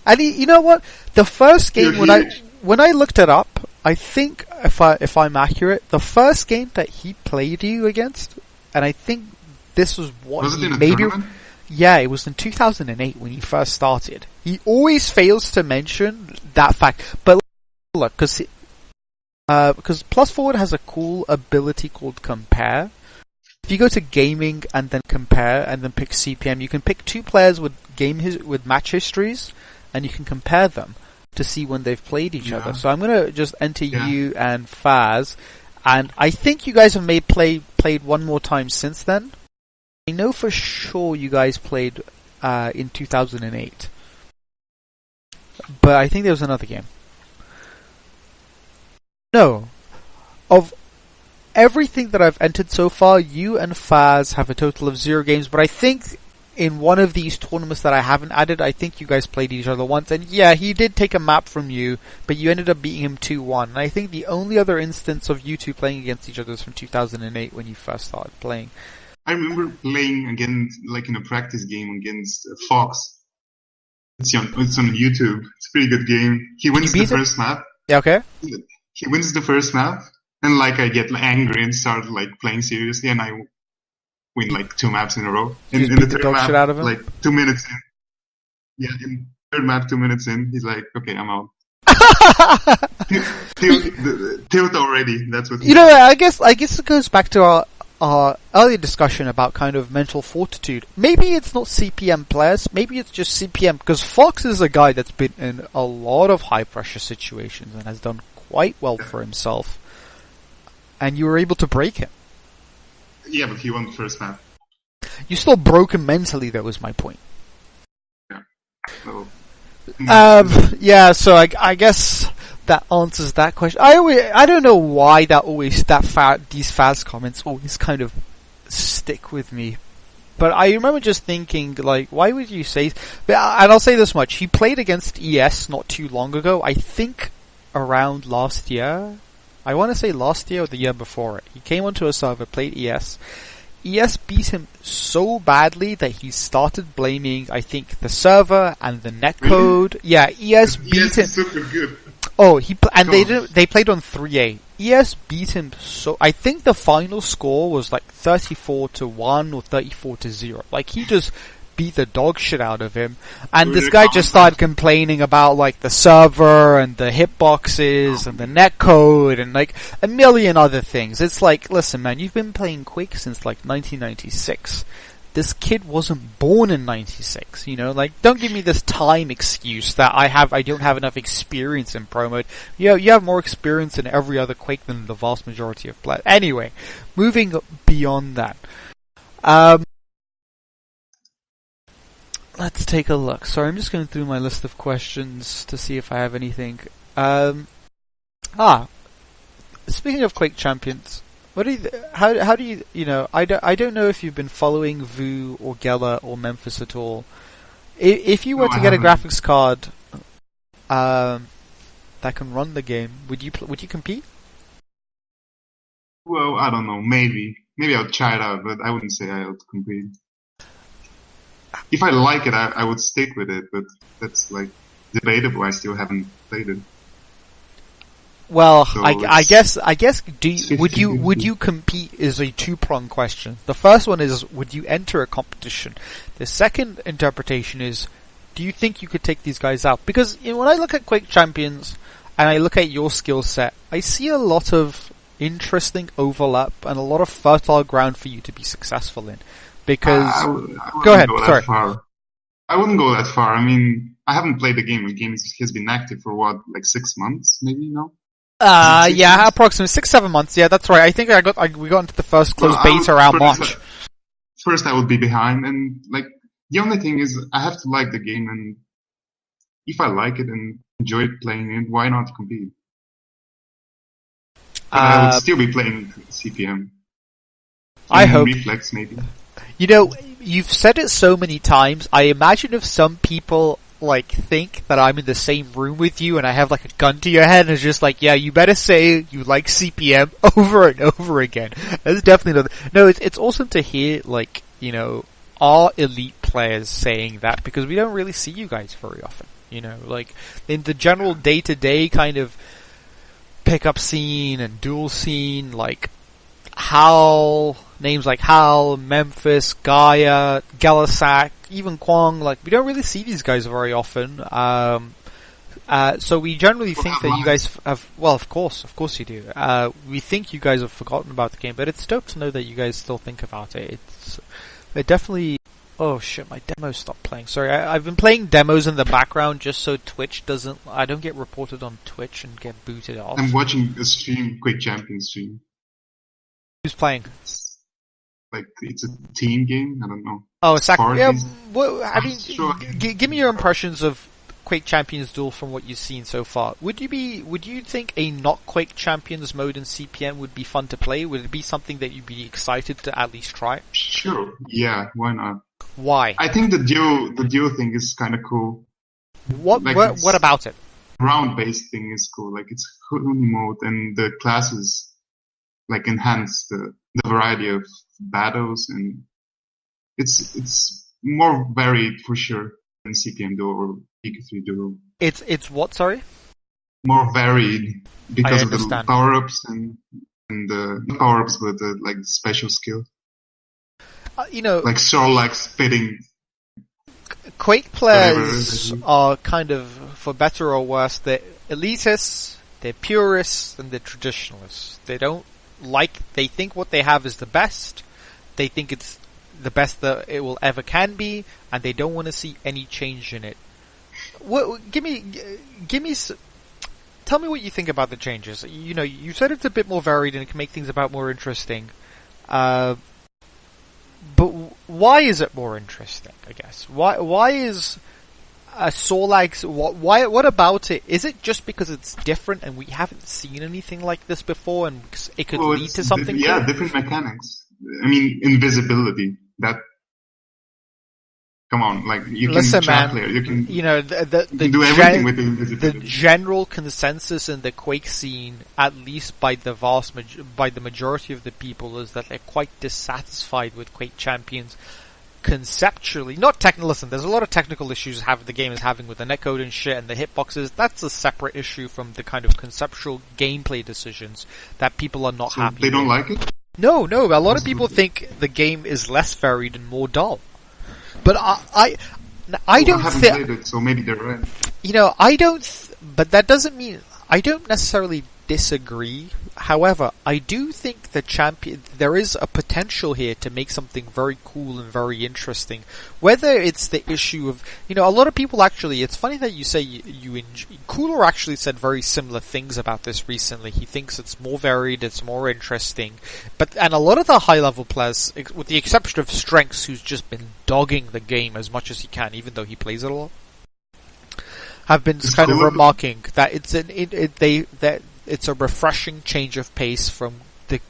Speaker 1: And you know what? The first game when I looked it up, I think if I'm accurate, the first game that he played you against, and I think this was what
Speaker 2: Was it
Speaker 1: he
Speaker 2: in a
Speaker 1: maybe.
Speaker 2: tournament?
Speaker 1: Yeah, it was in 2008 when he first started. He always fails to mention that fact, but look, because Plus Forward has a cool ability called Compare. If you go to gaming and then compare and then pick CPM, you can pick 2 players with with match histories, and you can compare them to see when they've played each other. So I'm gonna just enter you and Faz, and I think you guys have played one more time since then. I know for sure you guys played in 2008, but I think there was another game. No, of everything that I've entered so far, you and Faz have a total of 0 games, but I think in one of these tournaments that I haven't added, I think you guys played each other once, and yeah, he did take a map from you, but you ended up beating him 2-1, and I think the only other instance of you two playing against each other is from 2008 when you first started playing.
Speaker 2: I remember playing against, like in a practice game against Fox. It's on YouTube. It's a pretty good game. He wins the first map.
Speaker 1: Yeah, okay.
Speaker 2: He wins the first map, and like I get angry and start like playing seriously, and I win like 2 maps in a row. And in the third map,
Speaker 1: shit out of him?
Speaker 2: like 2 minutes in. Yeah, in the third map, 2 minutes in, he's like, "Okay, I'm out." Tilt already. That's what.
Speaker 1: You know, I guess it goes back to our earlier discussion about kind of mental fortitude. Maybe it's not CPM players, maybe it's just CPM, because Fox is a guy that's been in a lot of high pressure situations and has done quite well for himself. And you were able to break him.
Speaker 2: Yeah, but he won the first map.
Speaker 1: You still broke him mentally, that was my point.
Speaker 2: Yeah. So,
Speaker 1: yeah, so I guess that answers that question. I don't know why these fast comments always kind of stick with me. But I remember just thinking, like, why would you say... And I'll say this much. He played against ES not too long ago. I think around last year. I want to say last year or the year before it. He came onto a server, played ES. ES beat him so badly that he started blaming, I think, the server and the netcode. Really? Yeah, ES beat him.
Speaker 2: Super good.
Speaker 1: Oh, they played on 3A. ES beat him so... I think the final score was like 34-1 or 34-0. Like, he just beat the dog shit out of him. And this guy just started complaining about, like, the server and the hitboxes and the netcode and, like, a million other things. It's like, listen, man, you've been playing Quake since, like, 1996. This kid wasn't born in 96, you know, like, don't give me this time excuse that I don't have enough experience in Promode. You have more experience in every other Quake than the vast majority of players. Anyway, moving beyond that. Let's take a look. Sorry, I'm just going through my list of questions to see if I have anything. Speaking of Quake Champions, what do you, how do you, I don't know if you've been following Vu or Gela or Memphis at all. If you were to get a graphics card that can run the game, would you compete?
Speaker 2: Well, I don't know. Maybe I'll try it out, but I wouldn't say I would compete. If I like it, I would stick with it, but that's like debatable. I still haven't played it.
Speaker 1: Well,
Speaker 2: So
Speaker 1: I guess would
Speaker 2: 50-50.
Speaker 1: you compete is a two-pronged question. The first one is, would you enter a competition? The second interpretation is, do you think you could take these guys out? Because when I look at Quake Champions and I look at your skill set, I see a lot of interesting overlap and a lot of fertile ground for you to be successful in. Because
Speaker 2: I wouldn't
Speaker 1: go ahead.
Speaker 2: that
Speaker 1: Sorry.
Speaker 2: far. I wouldn't go that far. I mean, I haven't played the game. The game has been active for what, like 6 months, maybe now.
Speaker 1: Yeah,
Speaker 2: 6
Speaker 1: approximately 6-7 months. Yeah, that's right. I think we got into the first closed beta around March.
Speaker 2: First, I would be behind, and like the only thing is, I have to like the game, and if I like it and enjoy playing it, why not compete? But I would still be playing CPM.
Speaker 1: I hope.
Speaker 2: Reflex, maybe.
Speaker 1: You've said it so many times. I imagine if some people think that I'm in the same room with you and I have like a gun to your head and it's just like, yeah, you better say you like CPM over and over again. That's definitely no. It's awesome to hear our elite players saying that, because we don't really see you guys very often. In the general day-to-day kind of pickup scene and duel scene, names like Hal, Memphis, Gaia, Galasak, even Kwong, we don't really see these guys very often. So we generally think that you guys have, well, of course you do. We think you guys have forgotten about the game, but it's dope to know that you guys still think about it. It definitely, oh shit, my demo stopped playing. Sorry, I've been playing demos in the background just so I don't get reported on Twitch and get booted off.
Speaker 2: I'm watching a stream, Quake Champions stream.
Speaker 1: Who's playing?
Speaker 2: It's a team game. I don't know.
Speaker 1: Oh, exactly. Yeah.
Speaker 2: Parties.
Speaker 1: Well, I mean,
Speaker 2: Sure.
Speaker 1: give me your impressions of Quake Champions Duel from what you've seen so far. Would you think a not Quake Champions mode in CPM would be fun to play? Would it be something that you'd be excited to at least try?
Speaker 2: Sure. Yeah. Why not?
Speaker 1: Why?
Speaker 2: I think the duo thing is kind of cool.
Speaker 1: What about it?
Speaker 2: Round-based thing is cool. It's Huni mode, and the classes enhance the variety of battles, and it's more varied for sure than CPM Duel or PK3 Duel.
Speaker 1: It's what? Sorry.
Speaker 2: More varied because of the power-ups and the not power-ups, but the special skill. Spitting.
Speaker 1: Quake players are kind of, for better or worse, they're elitists, they're purists, and they're traditionalists. They think what they have is the best, they think it's the best that it will ever can be, and they don't want to see any change in it. Tell me what you think about the changes. You said it's a bit more varied and it can make things about more interesting. But why is it more interesting, I guess? Why is Sorlags, what about it? Is it just because it's different and we haven't seen anything like this before and it could lead to something cool?
Speaker 2: Yeah, different mechanics. I mean, invisibility. Come on, you
Speaker 1: Listen,
Speaker 2: can trap
Speaker 1: man,
Speaker 2: player. You can,
Speaker 1: you can
Speaker 2: do everything with invisibility.
Speaker 1: The general consensus in the Quake scene, at least by the majority of the people, is that they're quite dissatisfied with Quake Champions conceptually. Not technical. Listen, there's a lot of technical issues the game is having with the netcode and shit and the hitboxes. That's a separate issue from the kind of conceptual gameplay decisions that people are not happy with.
Speaker 2: They don't like it?
Speaker 1: No. A lot of people think the game is less varied and more dull. But I don't think.
Speaker 2: Played it, so maybe they're right.
Speaker 1: But that doesn't mean I don't necessarily disagree. However, I do think there is a potential here to make something very cool and very interesting. Whether it's the issue of, a lot of people actually, it's funny that you say Cooler actually said very similar things about this recently. He thinks it's more varied, it's more interesting. And a lot of the high level players, with the exception of Strengths, who's just been dogging the game as much as he can, even though he plays it a lot, have been kind of remarking that it's a refreshing change of pace from the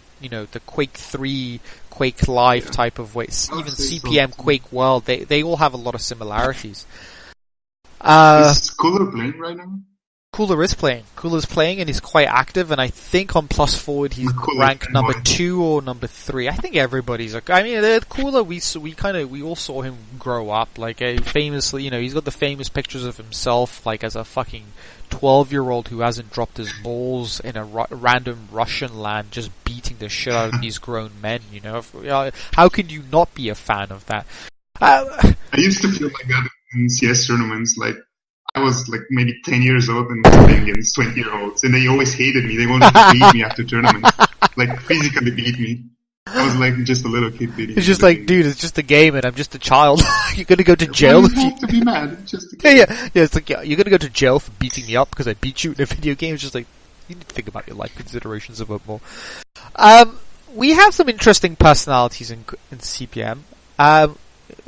Speaker 1: Quake 3, Quake Live type of way. Even CPM, so. Quake World, they all have a lot of similarities.
Speaker 2: Is Cooler playing right now?
Speaker 1: Cooler is playing. Cooler's playing, and he's quite active, and I think on Plus Forward he's ranked number 2 or number 3. I think everybody's Cooler, we all saw him grow up, famously, he's got the famous pictures of himself, as a fucking 12-year-old who hasn't dropped his balls in a random Russian land, just beating the shit out of these grown men, How could you not be a fan of that?
Speaker 2: I used to feel like that in CS tournaments, I was maybe 10 years old and playing against 20-year-olds, and they always hated me. They wanted to beat me after tournaments, physically beat me. I was just a little kid beating.
Speaker 1: It's just dude, it's just a game, and I'm just a child. You're gonna go to jail if you
Speaker 2: have to be mad. It's just a game.
Speaker 1: Yeah. It's you're gonna go to jail for beating me up because I beat you in a video game. It's just you need to think about your life considerations a bit more. We have some interesting personalities in CPM.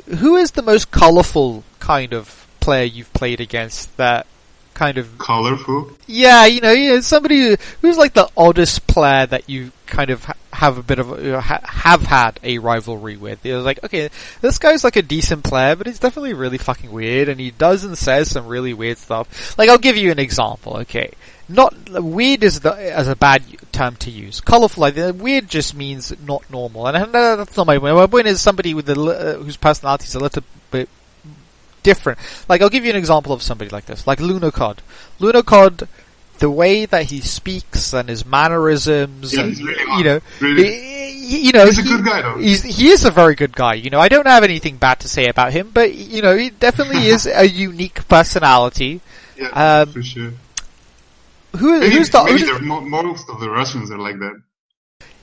Speaker 1: Who is the most colourful kind of player you've played against that kind of
Speaker 2: colorful?
Speaker 1: Yeah, somebody who's the oddest player that you kind of have a bit of have had a rivalry with. It's okay, this guy's a decent player, but he's definitely really fucking weird, and he does and says some really weird stuff. I'll give you an example. Okay, not weird is a bad term to use. Colorful, weird just means not normal, and that's not my point. My point is somebody with whose personality is a little bit different. I'll give you an example of somebody like this, Lunocod. Lunocod, the way that he speaks and his mannerisms,
Speaker 2: he's really
Speaker 1: he's
Speaker 2: a good guy though.
Speaker 1: He is a very good guy. I don't have anything bad to say about him, but he definitely is a unique personality.
Speaker 2: Yeah, for sure.
Speaker 1: Most
Speaker 2: of the Russians are like that.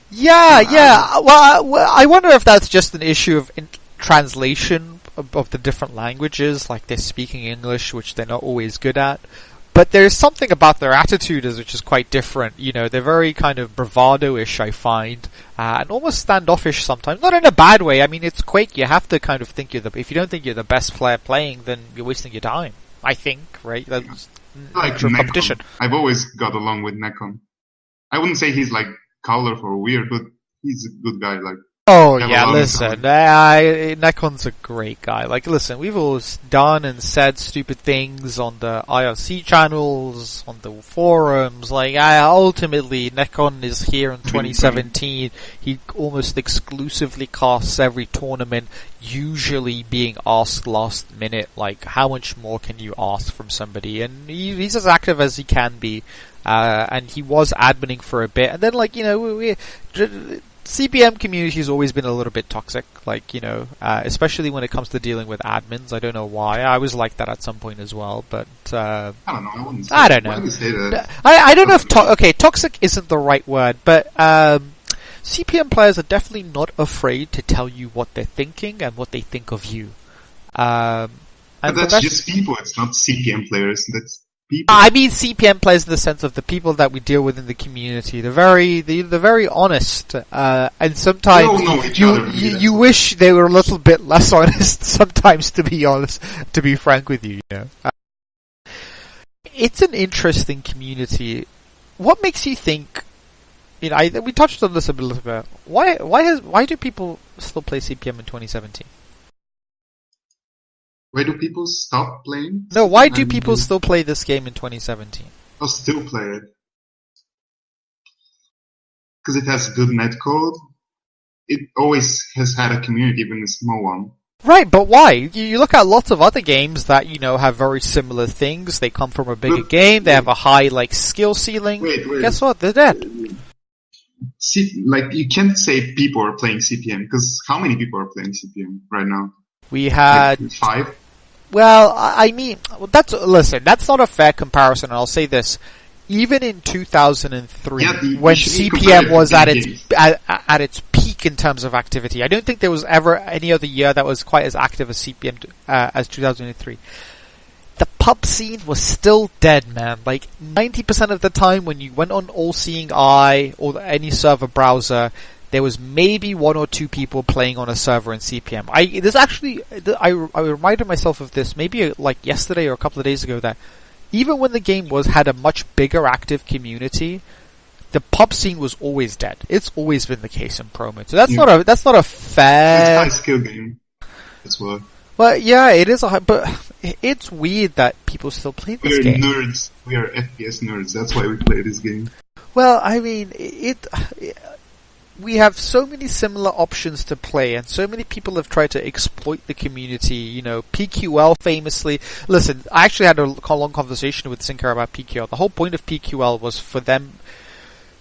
Speaker 1: Yeah. Well, I wonder if that's just an issue of translation of the different languages, they're speaking English, which they're not always good at. But there's something about their attitude which is quite different. They're very kind of bravado-ish, I find, and almost standoffish sometimes. Not in a bad way. I mean, it's Quake. You have to kind of think if you don't think you're the best player playing, then you're wasting your time. I think, right? That's competition.
Speaker 2: I've always got along with Nekon. I wouldn't say he's colorful or weird, but he's a good guy.
Speaker 1: Oh yeah, listen, Nekon's a great guy. Listen, we've always done and said stupid things on the IRC channels, on the forums. Ultimately, Nekon is here in 2017. He almost exclusively casts every tournament, usually being asked last minute, how much more can you ask from somebody? And he's as active as he can be. And he was adminning for a bit, and then CPM community has always been a little bit toxic, especially when it comes to dealing with admins. I don't know why. I was like that at some point as well, but
Speaker 2: I don't know.
Speaker 1: I don't know.
Speaker 2: Why do you say that?
Speaker 1: I don't know if toxic isn't the right word, but CPM players are definitely not afraid to tell you what they're thinking and what they think of you.
Speaker 2: But that's just people. It's not CPM players. That's people.
Speaker 1: I mean CPM players in the sense of the people that we deal with in the community. They're very honest, and sometimes you wish they were a little bit less honest. Sometimes, to be honest, to be frank with you, it's an interesting community. What makes you think? We touched on this a little bit. Why do people still play CPM in 2017?
Speaker 2: Why do people stop playing?
Speaker 1: No, why do people still play this game in 2017?
Speaker 2: I'll still play it. Because it has good netcode. It always has had a community, even a small one.
Speaker 1: Right, but why? You look at lots of other games that, have very similar things. They come from a bigger game. They have a high, skill ceiling.
Speaker 2: Wait.
Speaker 1: Guess what? They're dead.
Speaker 2: You can't say people are playing CPM, because how many people are playing CPM right now?
Speaker 1: We had
Speaker 2: 5?
Speaker 1: Well, that's not a fair comparison, and I'll say this. even in 2003,
Speaker 2: Yeah,
Speaker 1: when
Speaker 2: you should
Speaker 1: CPM
Speaker 2: compare
Speaker 1: was
Speaker 2: the
Speaker 1: at
Speaker 2: games.
Speaker 1: its peak in terms of activity, I don't think there was ever any other year that was quite as active as CPM as 2003. The pub scene was still dead, man. Like 90% of the time, when you went on All Seeing Eye or any server browser, there was maybe one or two people playing on a server in CPM. I reminded myself of this maybe like yesterday or a couple of days ago, that even when the game had a much bigger active community, the pub scene was always dead. It's always been the case in Promode. So that's not a fair.
Speaker 2: It's a high skill game. That's why.
Speaker 1: Well, yeah, it is but it's weird that people still play this game.
Speaker 2: We are nerds. We are FPS nerds. That's why we play this game.
Speaker 1: Well, I mean, we have so many similar options to play, and so many people have tried to exploit the community. You know, PQL famously. Listen, I actually had a long conversation with Sinker about PQL. The whole point of PQL was for them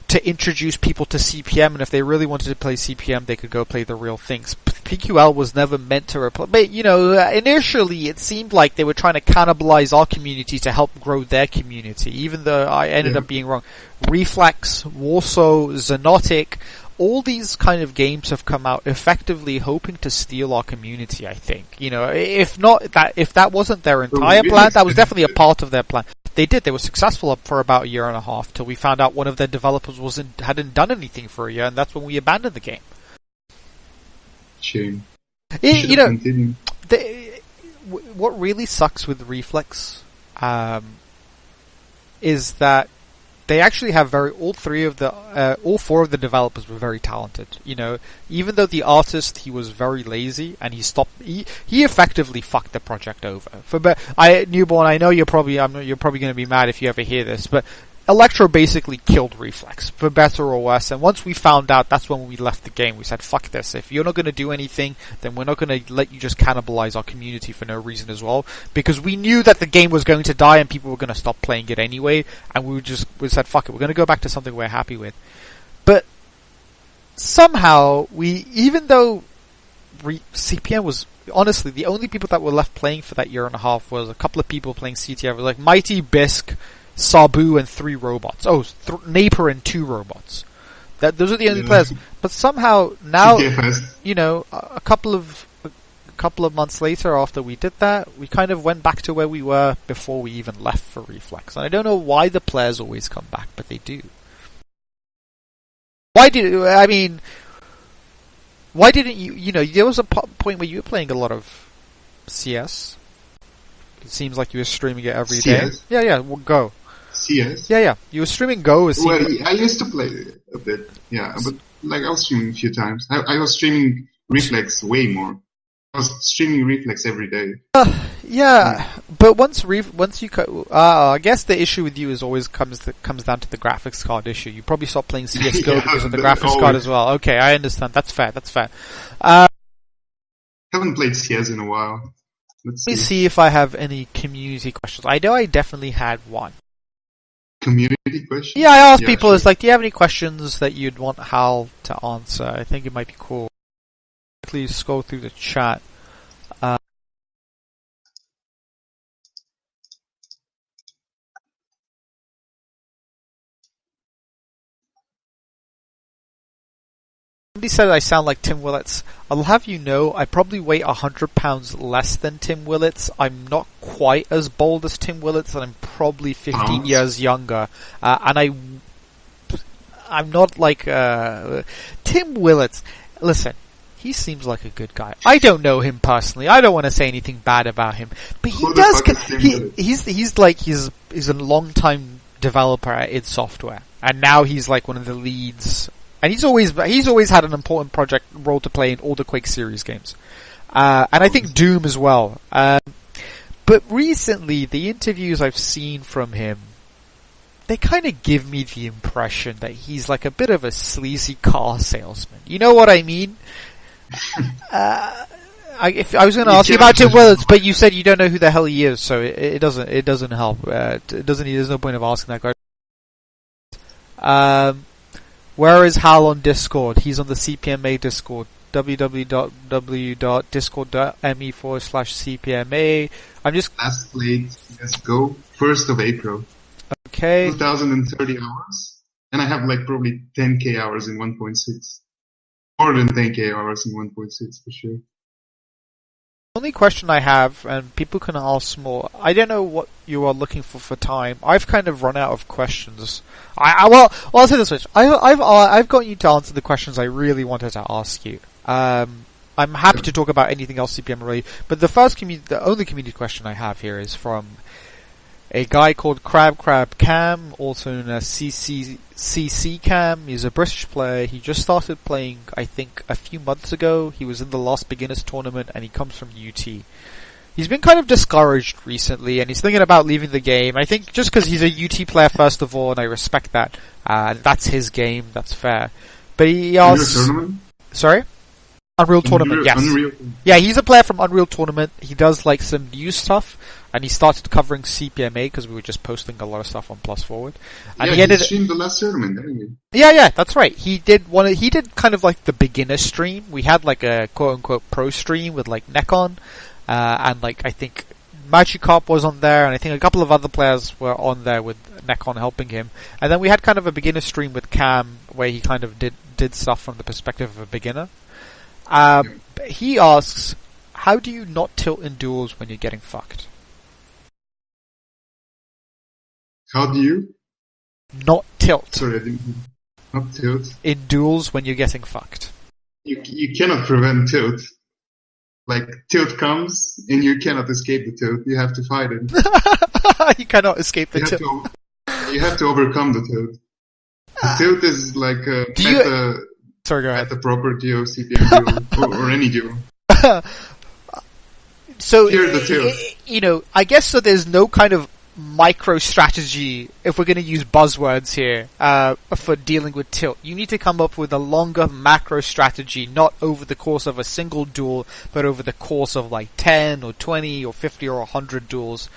Speaker 1: to introduce people to CPM, and if they really wanted to play CPM, they could go play the real things. PQL was never meant to replace, but you know, initially it seemed like they were trying to cannibalize our community to help grow their community, even though I ended up being wrong. Reflex, Warsaw, Xenotic, all these kind of games have come out effectively hoping to steal our community, I think. You know, if that wasn't their entire plan, that was definitely a part of their plan. They were successful for about a year and a half till we found out one of their developers hadn't done anything for a year, and that's when we abandoned the game.
Speaker 2: Shame.
Speaker 1: You know, what really sucks with Reflex is that they actually have all four of the developers were very talented. You know, even though the artist, he was very lazy and he effectively fucked the project over. Newborn, I know you're probably going to be mad if you ever hear this, but Electro basically killed Reflex, for better or worse, and once we found out, that's when we left the game. We said, fuck this, if you're not going to do anything, then we're not going to let you just cannibalize our community for no reason as well, because we knew that the game was going to die and people were going to stop playing it anyway, and we said, fuck it, we're going to go back to something we're happy with. But somehow, even though CPM was, honestly, the only people that were left playing for that year and a half was a couple of people playing CTF, like Mighty Bisque, Sabu, and 3 robots. Naper and 2 robots. Those are the only players. But somehow now, you know, a couple of months later after we did that, we kind of went back to where we were before we even left for Reflex. And I don't know why the players always come back, but they do. Why didn't you? You know, there was a point where you were playing a lot of CS. It seems like you were streaming it every day. Yeah. Well, Go.
Speaker 2: CS?
Speaker 1: Yeah. You were streaming Go.
Speaker 2: Well, I used to play a bit, yeah, but like I was streaming a few times. I was streaming Reflex way more. I was streaming Reflex every day.
Speaker 1: Yeah, but once you I guess the issue with you is always comes down to the graphics card issue. You probably stopped playing CS:GO because of the graphics card as well. Okay, I understand. That's fair.
Speaker 2: Haven't played CS in a while. Let
Speaker 1: me see if I have any community questions. I know I definitely had one.
Speaker 2: Community question?
Speaker 1: Yeah, I asked people, sure. It's like, do you have any questions that you'd want Hal to answer? I think it might be cool. Please scroll through the chat. Somebody said I sound like Tim Willits. I'll have you know, I probably weigh 100 pounds less than Tim Willits. I'm not quite as bold as Tim Willits, and I'm probably 15 years younger. And I'm not like Tim Willits. Listen, he seems like a good guy. I don't know him personally. I don't want to say anything bad about him, but he's a long time developer at id Software, and now he's like one of the leads. And he's always had an important project role to play in all the Quake series games, and I think Doom as well. But recently, the interviews I've seen from him, they kind of give me the impression that he's like a bit of a sleazy car salesman. You know what I mean? I was going to ask you about Tim Willits, but you said you don't know who the hell he is, so it doesn't help. There's no point of asking that question. Where is Hal on Discord? He's on the CPMA Discord. www.discord.me/CPMA. I'm just...
Speaker 2: Last played, let's go. 1st of April.
Speaker 1: Okay. Okay.
Speaker 2: 2,030 hours. And I have like probably 10k hours in 1.6. More than 10k hours in 1.6 for sure.
Speaker 1: The only question I have, and people can ask more, I don't know what you are looking for time. I've kind of run out of questions. Well, I'll say this much. I've got you to answer the questions I really wanted to ask you. I'm happy to talk about anything else CPM related, but the only community question I have here is from a guy called Crab Cam, also known as CC Cam. He's a British player. He just started playing, I think, a few months ago. He was in the last beginners tournament, and he comes from UT. He's been kind of discouraged recently, and he's thinking about leaving the game. I think just because he's a UT player, first of all, and I respect that. That's his game. That's fair. But he asks...
Speaker 2: Unreal Tournament?
Speaker 1: Sorry? Unreal Tournament, yes. Yeah, he's a player from Unreal Tournament. He does like some new stuff, and he started covering CPMA because we were just posting a lot of stuff on Plus Forward. And
Speaker 2: he streamed the last tournament, didn't he?
Speaker 1: Yeah, that's right. He did kind of like the beginner stream. We had like a quote unquote pro stream with like Nekon, and like I think Magikarp was on there, and I think a couple of other players were on there with Nekon helping him. And then we had kind of a beginner stream with Cam where he kind of did stuff from the perspective of a beginner. He asks, how do you not tilt in duels when you're getting fucked?
Speaker 2: How do you?
Speaker 1: Not tilt.
Speaker 2: Sorry, I didn't. Not tilt.
Speaker 1: In duels when you're getting fucked.
Speaker 2: You cannot prevent tilt. Like, tilt comes, and you cannot escape the tilt. You have to fight it.
Speaker 1: You cannot escape the tilt.
Speaker 2: You have to overcome the tilt. The tilt is like
Speaker 1: Sorry, go ahead.
Speaker 2: At the property of CPM duel, or any duel.
Speaker 1: So,
Speaker 2: here's the tilt.
Speaker 1: I guess so there's no kind of micro strategy, if we're going to use buzzwords here, for dealing with tilt. You need to come up with a longer macro strategy, not over the course of a single duel, but over the course of like 10 or 20 or 50 or 100 duels.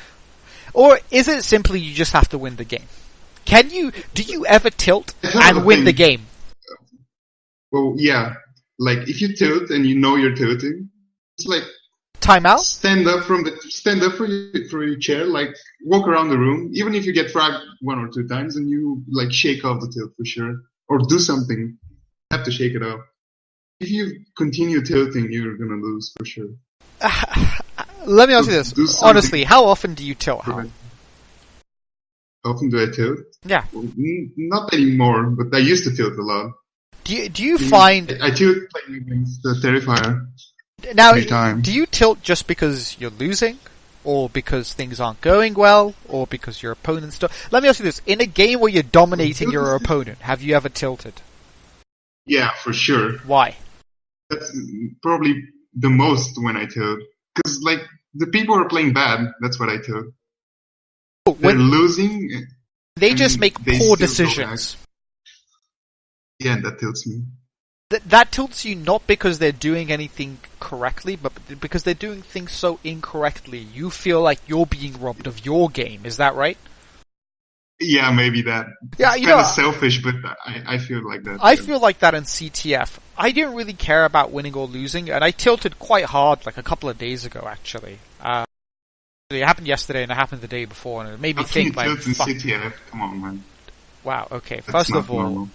Speaker 1: Or is it simply you just have to win the game? Do you ever tilt and win the game?
Speaker 2: Well, yeah. Like, if you tilt and you know you're tilting, it's like...
Speaker 1: Timeout?
Speaker 2: Stand up for your chair, like, walk around the room, even if you get fragged 1 or 2 times, and you, like, shake off the tilt for sure. Or do something. You have to shake it off. If you continue tilting, you're gonna lose for sure.
Speaker 1: Let me ask you this. Honestly, how often do you tilt?
Speaker 2: How often do I tilt?
Speaker 1: Yeah.
Speaker 2: Well, not anymore, but I used to tilt a lot.
Speaker 1: Do you find...
Speaker 2: I tilt playing against the Terrifier.
Speaker 1: Now, do you tilt just because you're losing? Or because things aren't going well? Or because your opponent's... Let me ask you this. In a game where you're dominating your opponent, have you ever tilted?
Speaker 2: Yeah, for sure.
Speaker 1: Why?
Speaker 2: That's probably the most when I tilt. Because, like, the people are playing bad. That's what I tilt. They're losing.
Speaker 1: They just make poor decisions.
Speaker 2: Yeah, that tilts me.
Speaker 1: That tilts you not because they're doing anything correctly, but because they're doing things so incorrectly. You feel like you're being robbed of your game. Is that right?
Speaker 2: Yeah, maybe that.
Speaker 1: Yeah,
Speaker 2: it's kind of selfish, but I feel like that.
Speaker 1: I feel like that in CTF. I didn't really care about winning or losing, and I tilted quite hard like a couple of days ago, actually. It happened yesterday, and it happened the day before, and it made me think, like,
Speaker 2: CTF? Come on, man.
Speaker 1: Wow, okay.
Speaker 2: That's
Speaker 1: First of all,
Speaker 2: normal.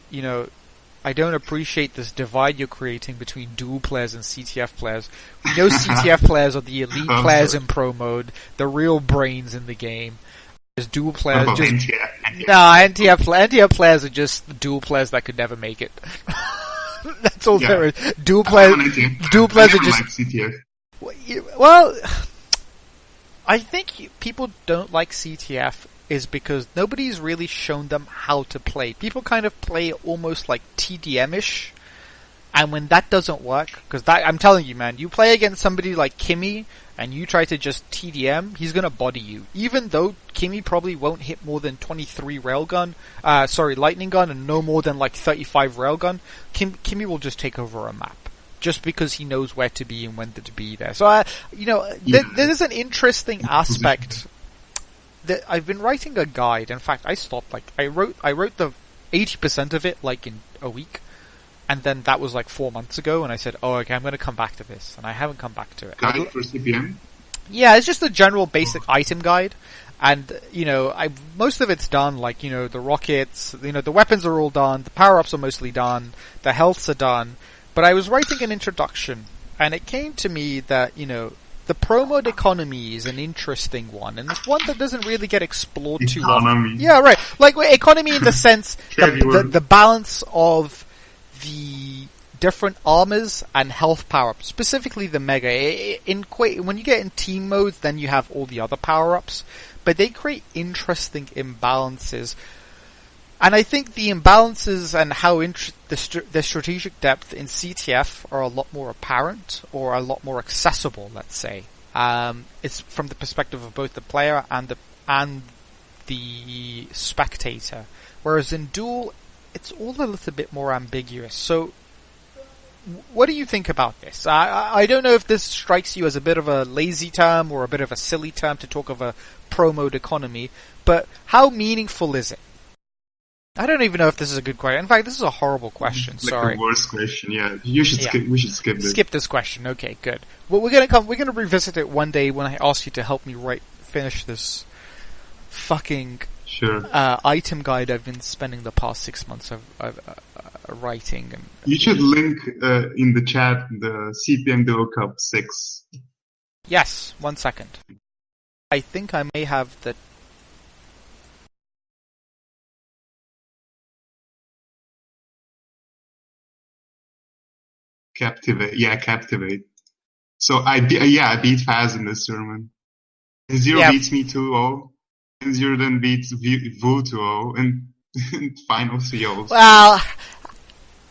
Speaker 1: I don't appreciate this divide you're creating between Duel players and CTF players. We know CTF players are the elite players in Promode, the real brains in the game. There's Duel players NTF players are just Duel players that could never make it. That's all there is. Duel players are just...
Speaker 2: CTF.
Speaker 1: Well, I think people don't like CTF is because nobody's really shown them how to play. People kind of play almost like TDM-ish, and when that doesn't work, because I'm telling you, man, you play against somebody like Kimmy, and you try to just TDM, he's gonna body you. Even though Kimmy probably won't hit more than 23 lightning gun, and no more than like 35 railgun, Kimmy will just take over a map. Just because he knows where to be and when to be there. So, there is an interesting aspect. I've been writing a guide. In fact, I stopped. Like, I wrote the 80% of it like in a week, and then that was like 4 months ago. And I said, "Oh, okay, I'm going to come back to this," and I haven't come back to it.
Speaker 2: Guide for CPM?
Speaker 1: Yeah, it's just a general basic item guide. And, most of it's done, like, the rockets, the weapons are all done, the power-ups are mostly done, the healths are done. But I was writing an introduction, and it came to me that, the Promode economy is an interesting one, and it's one that doesn't really get explored too often. Yeah, right. Like, economy in the sense, the balance of the different armors and health power-ups, specifically the Mega. In Quake, when you get in team modes, then you have all the other power-ups, but they create interesting imbalances. And I think the imbalances and how the strategic depth in CTF are a lot more apparent, or a lot more accessible, let's say. It's from the perspective of both the player and the spectator. Whereas in Duel, it's all a little bit more ambiguous. So, what do you think about this? I don't know if this strikes you as a bit of a lazy term or a bit of a silly term to talk of a pro-mode economy, but how meaningful is it? I don't even know if this is a good question. In fact, this is a horrible question. Sorry.
Speaker 2: The worst question. Yeah, we should skip this.
Speaker 1: Skip this question. Okay, good. Well, we're gonna revisit it one day when I ask you to help me finish this fucking item guide I've been spending the past 6 months of writing. And
Speaker 2: you should link in the chat the CPM Duel Cup 6.
Speaker 1: Yes. 1 second. I think I may have the.
Speaker 2: Captivate. So I beat Faz in this tournament. And Zero beats me 2-0. And Zero then beats Vu 2-0. And final 3-0.
Speaker 1: Well,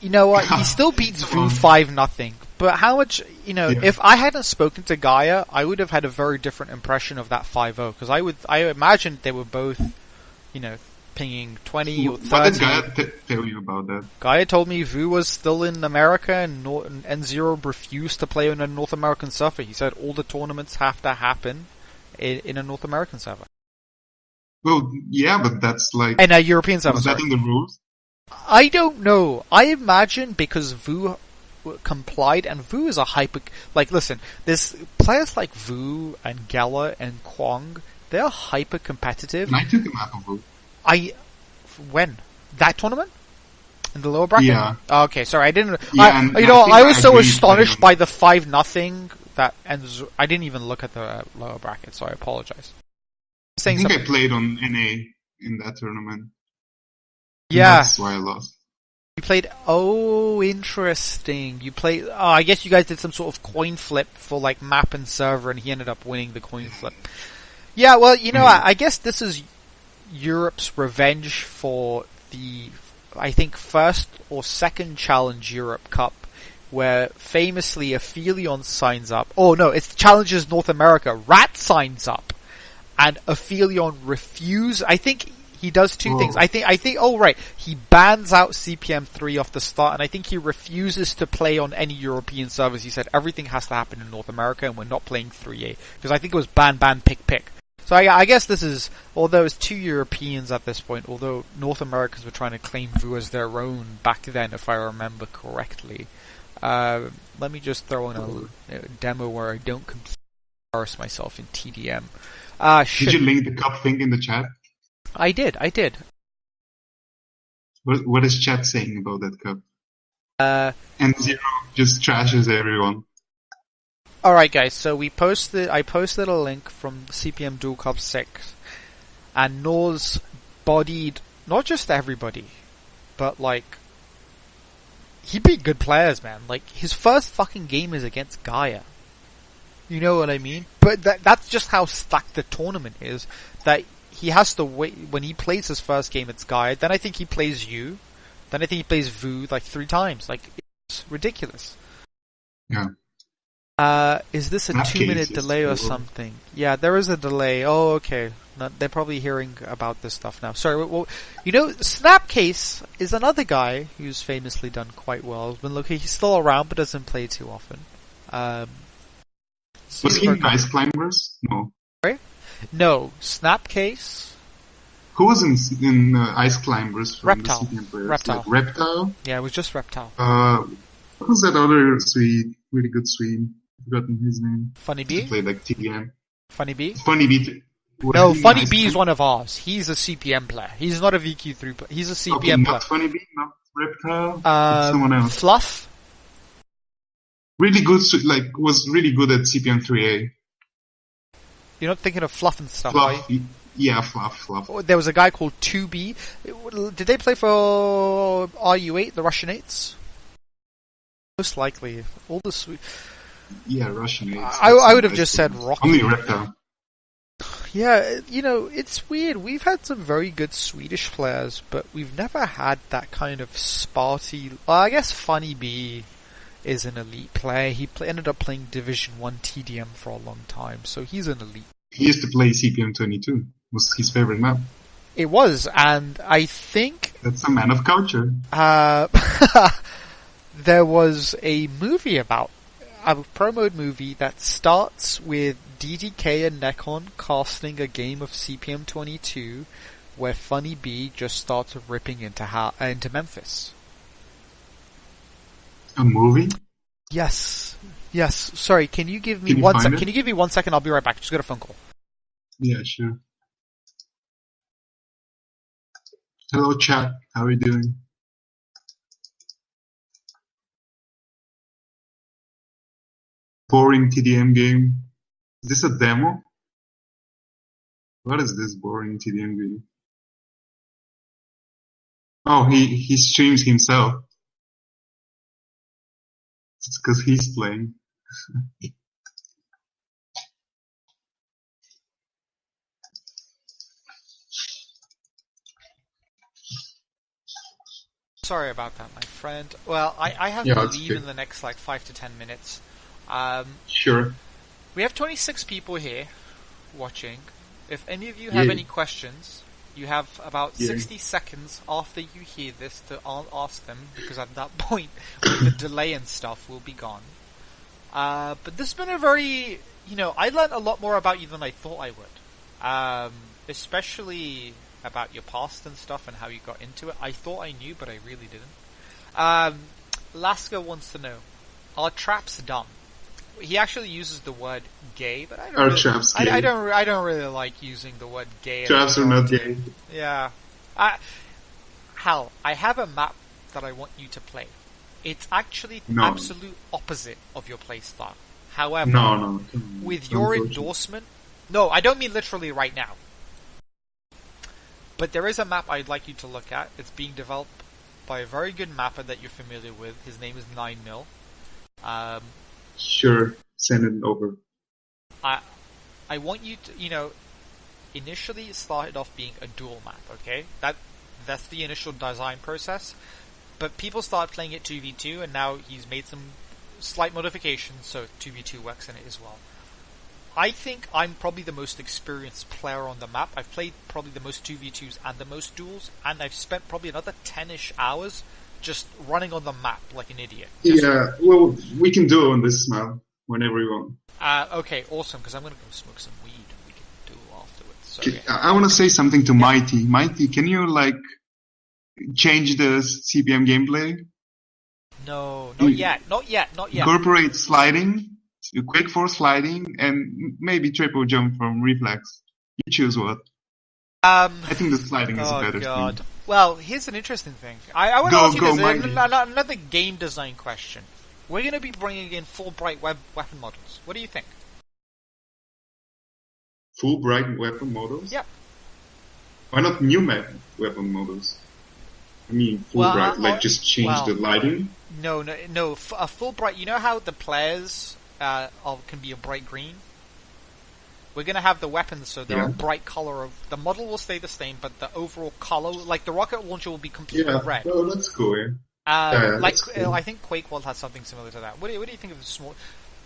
Speaker 1: you know what? He still beats Vu 5-0. But how much, if I hadn't spoken to Gaia, I would have had a very different impression of that 5-0. Because I imagined they were both, pinging 20 or 30.
Speaker 2: What did Gaia tell you about that?
Speaker 1: Gaia told me Vu was still in America and Zero refused to play on a North American server. He said all the tournaments have to happen in a North American server.
Speaker 2: Well, yeah, but that's like...
Speaker 1: And a European server,
Speaker 2: is that in the rules?
Speaker 1: I don't know. I imagine because Vu complied, and Vu is a hyper... Like, listen, there's players like Vu and Gela and Kwong, they're hyper competitive.
Speaker 2: And I took him out of Vu.
Speaker 1: When? That tournament? In the lower bracket?
Speaker 2: Yeah.
Speaker 1: Oh, okay, sorry, I didn't...
Speaker 2: Yeah,
Speaker 1: I was so astonished by the 5-0 that ends... I didn't even look at the lower bracket, so I apologize.
Speaker 2: I think I played on NA in that tournament.
Speaker 1: Yeah.
Speaker 2: That's why I lost.
Speaker 1: You played... Oh, interesting. You played... Oh, I guess you guys did some sort of coin flip for, like, map and server, and he ended up winning the coin flip. Yeah, well, I guess this is Europe's revenge for the, I think, first or second Challenge Europe Cup, where famously Aphelion signs up. Oh no, it's Challenges North America. Rat signs up, and Aphelion refuses. I think he does two things. I think. Oh right, he bans out CPM 3 off the start, and I think he refuses to play on any European servers. He said everything has to happen in North America, and we're not playing 3A because I think it was ban, pick. So I guess this is, although it's two Europeans at this point, although North Americans were trying to claim Vu as their own back then, if I remember correctly. Let me just throw in a demo where I don't completely embarrass myself in TDM.
Speaker 2: Did you link the cup thing in the chat?
Speaker 1: I did.
Speaker 2: What is chat saying about that cup? And Zero just trashes everyone.
Speaker 1: Alright guys, so I posted a link from CPM Duel Cup 6, and Nor's bodied not just everybody, but like, he beat good players, man. Like, his first fucking game is against Gaia. You know what I mean? But that's just how stacked the tournament is, that he has to wait, when he plays his first game it's Gaia, then I think he plays you, then I think he plays Vu like 3 times. Like, it's ridiculous.
Speaker 2: Yeah.
Speaker 1: Is this a 2-minute delay or something? Yeah, there is a delay. Oh, okay. They're probably hearing about this stuff now. Sorry, well, Snapcase is another guy who's famously done quite well. He's still around, but doesn't play too often.
Speaker 2: Was he in Ice Climbers? No.
Speaker 1: Sorry? No, Snapcase.
Speaker 2: Who was in Ice Climbers from
Speaker 1: Reptile.
Speaker 2: the CPM players?
Speaker 1: Reptile.
Speaker 2: Like Reptile?
Speaker 1: Yeah, it was just Reptile.
Speaker 2: What was that other Swede? Really good Swede. I've forgotten his name.
Speaker 1: Funny B?
Speaker 2: He played like TDM.
Speaker 1: Funny B?
Speaker 2: Funny B.
Speaker 1: No,
Speaker 2: Really
Speaker 1: Funny
Speaker 2: nice
Speaker 1: B is
Speaker 2: game.
Speaker 1: one of ours. He's a CPM player. He's not a VQ3 player. He's a CPM
Speaker 2: Okay,
Speaker 1: player.
Speaker 2: not Funny Bee, not Reptile, it's someone else.
Speaker 1: Fluff?
Speaker 2: Really good, was really good at CPM 3A.
Speaker 1: You're not thinking of Fluff and stuff, are you?
Speaker 2: Fluff, yeah, Fluff.
Speaker 1: There was a guy called 2B. Did they play for RU8, the Russian 8s? Most likely. All the sweet...
Speaker 2: Yeah, Russian 8s.
Speaker 1: I would have just said Rocky.
Speaker 2: Only Reptile.
Speaker 1: Yeah, it's weird. We've had some very good Swedish players, but we've never had that kind of Sparty... Well, I guess Funny B is an elite player. He ended up playing Division 1 TDM for a long time, so he's an elite.
Speaker 2: He used to play CPM 22. Was his favorite map.
Speaker 1: It was, and I think...
Speaker 2: That's a man of culture.
Speaker 1: There was a movie about... A Promode movie that starts with DDK and Nekon casting a game of CPM 22 where Funny B just starts ripping into Memphis.
Speaker 2: A movie?
Speaker 1: Yes. Sorry, can you give me
Speaker 2: Can you
Speaker 1: one
Speaker 2: find
Speaker 1: second?
Speaker 2: it?
Speaker 1: Can you give me 1 second? I'll be right back. Just got a phone call.
Speaker 2: Yeah, sure. Hello, chat. How are you doing? Boring TDM game. Is this a demo? What is this boring TDM game? Oh, he streams himself. It's because he's playing.
Speaker 1: Sorry about that, my friend. Well, I have
Speaker 2: Yeah,
Speaker 1: to
Speaker 2: it's
Speaker 1: leave
Speaker 2: okay.
Speaker 1: in the next 5 to 10 minutes.
Speaker 2: Sure.
Speaker 1: We have 26 people here watching. If any of you have
Speaker 2: Yeah.
Speaker 1: any questions, you have about
Speaker 2: Yeah.
Speaker 1: 60 seconds after you hear this to ask them, because at that point, with the delay and stuff, we'll be gone. But this has been a very, I learned a lot more about you than I thought I would. Especially about your past and stuff and how you got into it. I thought I knew, but I really didn't. Lasker wants to know, are traps dumb? He actually uses the word gay, but I don't.
Speaker 2: Are
Speaker 1: Really,
Speaker 2: traps gay?
Speaker 1: I don't really like using the word gay.
Speaker 2: Traps are not gay.
Speaker 1: Yeah. Hal, I have a map that I want you to play. It's actually the
Speaker 2: No.
Speaker 1: absolute opposite of your playstyle. However,
Speaker 2: No.
Speaker 1: with your
Speaker 2: Don't touch it.
Speaker 1: endorsement, no, I don't mean literally right now. But there is a map I'd like you to look at. It's being developed by a very good mapper that you're familiar with. His name is 9mil.
Speaker 2: Sure, send it over.
Speaker 1: I want you to, initially it started off being a duel map, okay? That's the initial design process. But people started playing it 2v2, and now he's made some slight modifications, so 2v2 works in it as well. I think I'm probably the most experienced player on the map. I've played probably the most 2v2s and the most duels, and I've spent probably another 10-ish hours just running on the map like an idiot.
Speaker 2: Yeah, well, we can do it on this map whenever you want.
Speaker 1: Okay, awesome, because I'm going to go smoke some weed and we can duel afterwards. So,
Speaker 2: Okay,
Speaker 1: yeah.
Speaker 2: I want to say something to Mighty. Mighty, can you, change the CPM gameplay?
Speaker 1: No, not yet.
Speaker 2: Incorporate sliding, Quake 4 sliding, and maybe triple jump from reflex. You choose what. I think the sliding is a better thing.
Speaker 1: Well, here's an interesting thing. I want to ask you
Speaker 2: Go,
Speaker 1: this,
Speaker 2: Mighty.
Speaker 1: another game design question. We're going to be bringing in full bright weapon models. What do you think?
Speaker 2: Full bright weapon models?
Speaker 1: Yeah.
Speaker 2: Why not new weapon models? I mean, full bright, just change the lighting?
Speaker 1: No. A full bright. You know how the players can be a bright green? We're going to have the weapons so they're a bright color of... The model will stay the same, but the overall color, like the rocket launcher will be completely red.
Speaker 2: Oh, that's cool, yeah.
Speaker 1: That's
Speaker 2: cool.
Speaker 1: I think Quake World has something similar to that. What do you think of the small...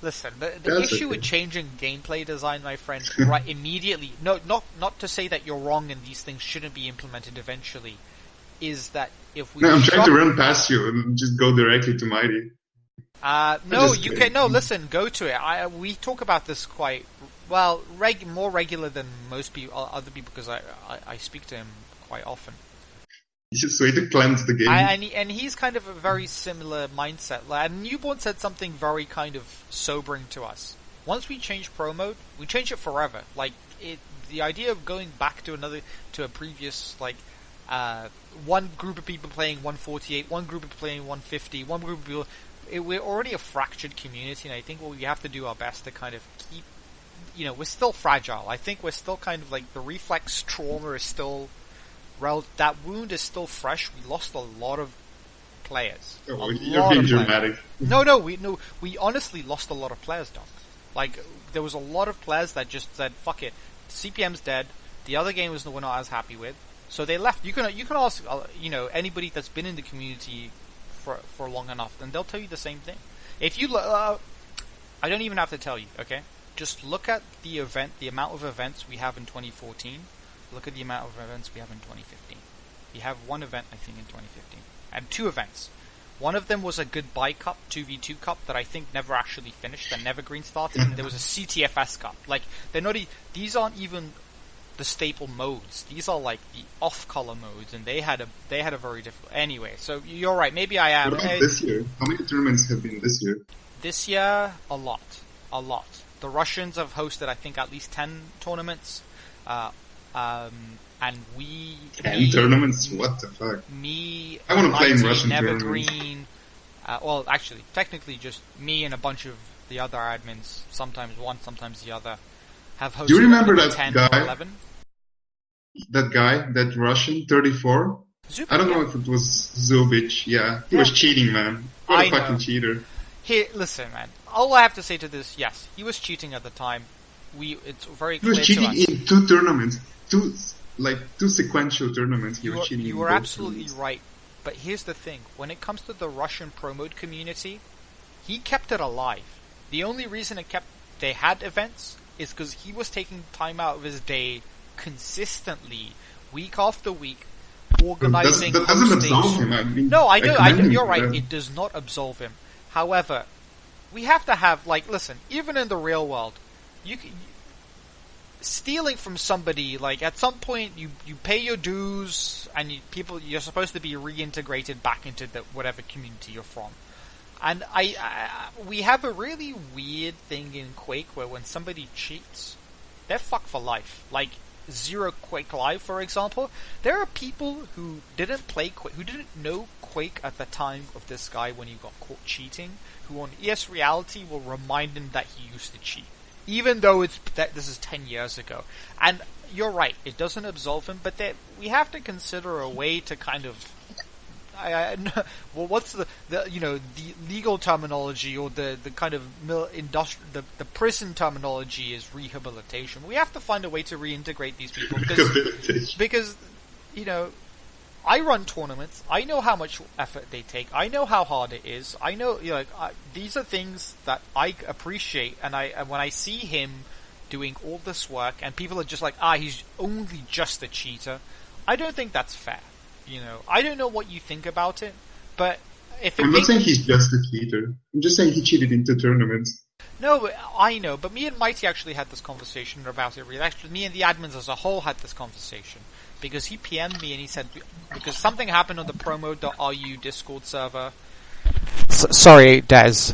Speaker 1: Listen, the issue with changing gameplay design, my friend, right immediately... No, not to say that you're wrong and these things shouldn't be implemented eventually, is that if we...
Speaker 2: No, I'm trying to run past you and just go directly to Mighty.
Speaker 1: No, you can... No, listen, go to it. We talk about this quite... Well, more regular than most people, other people, because I speak to him quite often.
Speaker 2: He's just way to cleanse the game.
Speaker 1: And he's kind of a very similar mindset. And Newborn said something very kind of sobering to us.
Speaker 3: once we change Pro Mode, we change it forever. Like, the idea of going back to a previous, like, one group of people playing 148, one group of people playing 150, one group of people, we're already a fractured community, and I think we have to do our best to kind of keep, we're still fragile. I think we're still kind of like, the reflex trauma is still, that wound is still fresh. We lost a lot of players.
Speaker 2: Oh, you're being dramatic.
Speaker 3: No, we honestly lost a lot of players, Doc. Like, there was a lot of players that just said, fuck it, CPM's dead, the other game we're not as happy with, so they left. You can ask, anybody that's been in the community for long enough, and they'll tell you the same thing. If you I don't even have to tell you, okay? Just look at the amount of events we have in 2014, look at the amount of events we have in 2015. We have one event, I think, in 2015. And two events. One of them was a Goodbye Cup, 2v2 Cup, that I think never actually finished, that Nevergreen started, and there was a CTFS Cup. Like, these aren't even the staple modes. These are like the off-color modes, and they had a very difficult... Anyway, so you're right, maybe I am...
Speaker 2: What about this year? How many tournaments have been this year?
Speaker 3: This year, a lot. The Russians have hosted, I think, at least 10 tournaments, and
Speaker 2: 10 tournaments? What the fuck? I want to play in Russian tournaments.
Speaker 3: Well, actually, technically just me and a bunch of the other admins, sometimes one, sometimes the other, have hosted.
Speaker 2: Do you remember that
Speaker 3: 10
Speaker 2: guy?
Speaker 3: or 11.
Speaker 2: That Russian, 34?
Speaker 3: Zubik,
Speaker 2: I don't know if it was Zubik. Yeah, he was cheating, man. What a fucking cheater.
Speaker 3: Here, listen, man. All I have to say to this, yes, he was cheating at the time. It's very clear to us.
Speaker 2: He was cheating in 2 tournaments. 2 sequential tournaments. He was cheating.
Speaker 3: You were absolutely right. But here's the thing. When it comes to the Russian Promode community, he kept it alive. The only reason they had events is because he was taking time out of his day consistently, week after week, organizing.
Speaker 2: That doesn't absolve him. I mean,
Speaker 3: no, I know. You're right. It does not absolve him. However, we have to have, like, listen, even in the real world, stealing from somebody, like, at some point you pay your dues, and you're supposed to be reintegrated back into the whatever community you're from. And we have a really weird thing in Quake where when somebody cheats, they're fucked for life. Like, Zero Quake Live, for example, there are people who didn't play Quake, who didn't know Quake at the time of this guy when he got caught cheating, who on ES Reality will remind him that he used to cheat, even though this is 10 years ago. And you're right, it doesn't absolve him, but we have to consider a way to kind of... well, what's the legal terminology, or the kind of the prison terminology is rehabilitation. We have to find a way to reintegrate these people because I run tournaments. I know how much effort they take. I know how hard it is. I know these are things that I appreciate, and when I see him doing all this work and people are just like, he's only just a cheater, I don't think that's fair. I don't know what you think about it, but
Speaker 2: I'm not saying he's just a cheater. I'm just saying he cheated into tournaments.
Speaker 3: No, I know, but me and Mighty actually had this conversation about it. Actually, me and the admins as a whole had this conversation, because he PM'd me and he said, because something happened on the Promode.ru Discord server.
Speaker 1: Sorry, Des.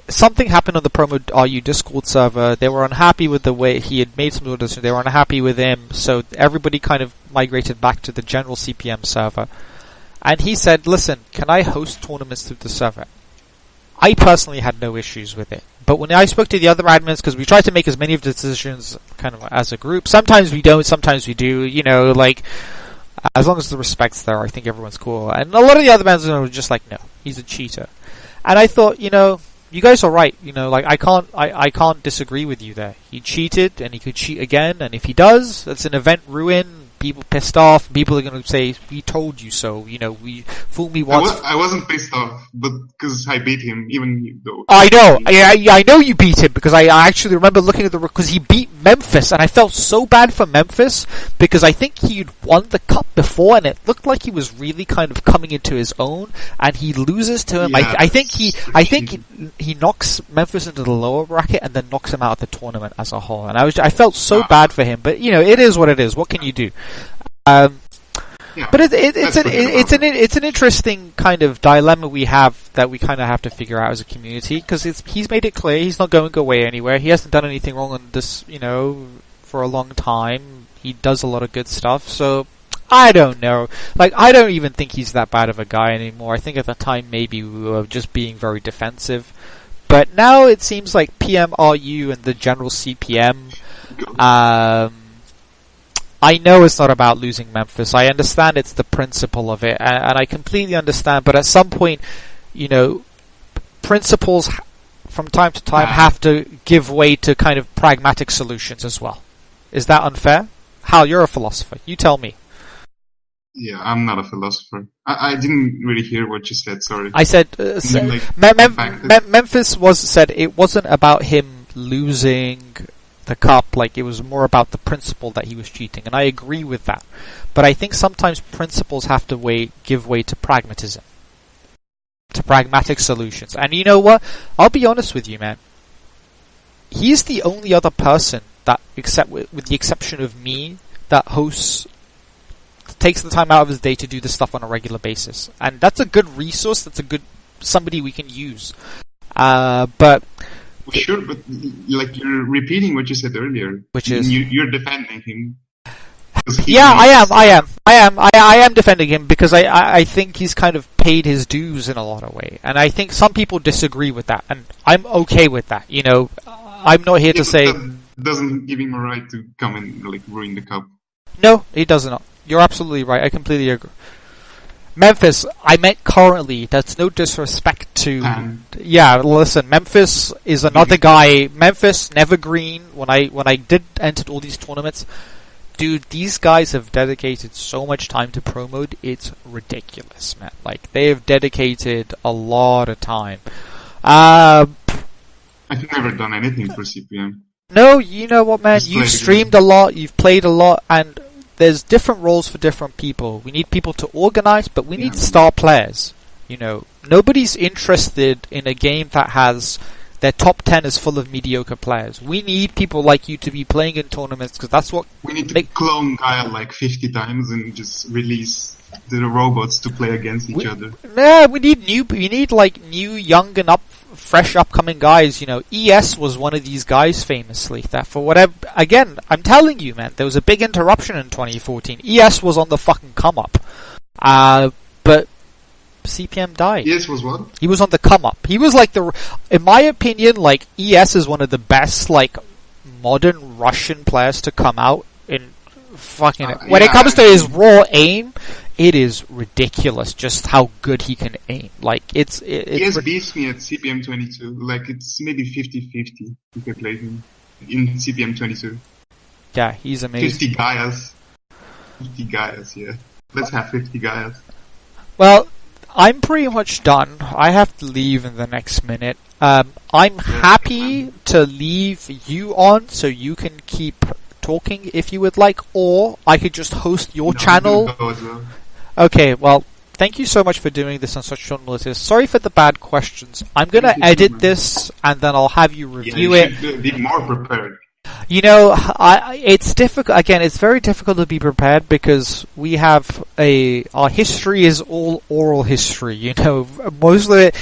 Speaker 1: Something happened on the Promode.ru Discord server. They were unhappy with the way he had made some sort of decision. They were unhappy with him, so everybody kind of migrated back to the general CPM server. And he said, listen, can I host tournaments through the server? I personally had no issues with it. But when I spoke to the other admins, because we tried to make as many of the decisions kind of as a group, sometimes we don't, sometimes we do, as long as the respect's there, I think everyone's cool. And a lot of the other admins were just like, no, he's a cheater. And I thought, you guys are right, I can't disagree with you there. He cheated, and he could cheat again, and if he does, that's an event ruin, people pissed off, people are going to say, we told you so, we fooled me once.
Speaker 2: I wasn't pissed off, but because I beat him, even though...
Speaker 1: I know, I know you beat him, because I actually remember looking at because he beat Memphis, and I felt so bad for Memphis, because I think he'd won the cup before, and it looked like he was really kind of coming into his own, and he loses to him. Yeah, I think he knocks Memphis into the lower bracket, and then knocks him out of the tournament as a whole, and I felt so bad for him, but it is what it is, what can you do?
Speaker 2: Yeah,
Speaker 1: But it's an interesting kind of dilemma we have that we kind of have to figure out as a community, because he's made it clear he's not going away anywhere. He hasn't done anything wrong on this, for a long time. He does a lot of good stuff, so I don't know. Like, I don't even think he's that bad of a guy anymore. I think at the time maybe we were just being very defensive. But now it seems like PMRU and the general CPM, I know it's not about losing Memphis. I understand it's the principle of it, and I completely understand, but at some point, principles from time to time have to give way to kind of pragmatic solutions as well. Is that unfair? Hal, you're a philosopher. You tell me.
Speaker 2: Yeah, I'm not a philosopher. I didn't really hear what you said, sorry.
Speaker 1: I said, Memphis said it wasn't about him losing the cup, like it was more about the principle that he was cheating, and I agree with that. But I think sometimes principles have to give way to pragmatism, to pragmatic solutions. And you know what? I'll be honest with you, man. He's the only other person that, except with the exception of me, that takes the time out of his day to do this stuff on a regular basis, and that's a good resource. That's a good somebody we can use. But
Speaker 2: sure, but like you're repeating what you said earlier,
Speaker 1: which is
Speaker 2: you're defending him.
Speaker 1: Yeah, I am defending him because I think he's kind of paid his dues in a lot of way, and I think some people disagree with that, and I'm okay with that. I'm not here to say
Speaker 2: that doesn't give him a right to come and like ruin the cup.
Speaker 1: No, he doesn't. You're absolutely right. I completely agree. Memphis, I meant currently. That's no disrespect to... Yeah, listen, Memphis is another guy. Memphis, Nevergreen, when I did enter all these tournaments, dude, these guys have dedicated so much time to Promode, it's ridiculous, man. Like, they have dedicated a lot of time.
Speaker 2: I've never done anything for CPM.
Speaker 1: No, you know what, man? You've streamed a lot, you've played a lot, and there's different roles for different people. We need people to organize, but we need star players. Nobody's interested in a game that has their top 10 is full of mediocre players. We need people like you to be playing in tournaments, because that's what...
Speaker 2: We need to clone Kyle like 50 times and just release the robots to play against each other.
Speaker 1: Yeah, we need new, young and fresh upcoming guys. ES was one of these guys famously that for whatever, again, I'm telling you, man, there was a big interruption in 2014. ES was on the fucking come up. But CPM died.
Speaker 2: ES was what?
Speaker 1: He was on the come up. He was like in my opinion, like ES is one of the best like modern Russian players to come out in fucking, when it comes to his raw aim, it is ridiculous just how good he can aim. Like, it's
Speaker 2: ES beats me at CPM 22. Like, it's maybe 50-50 if I play him in CPM 22.
Speaker 1: Yeah, he's amazing.
Speaker 2: 50 Gaias. 50 Gaias, yeah. Let's have 50 Gaias.
Speaker 1: Well, I'm pretty much done. I have to leave in the next minute. I'm happy to leave you on so you can keep talking if you would like, or I could just host your channel. Okay, well, thank you so much for doing this on such short notice. Sorry for the bad questions. I'm gonna edit this and then I'll have you review it.
Speaker 2: Should be more prepared.
Speaker 1: It's difficult. Again, it's very difficult to be prepared because we have our history is all oral history. Most of it,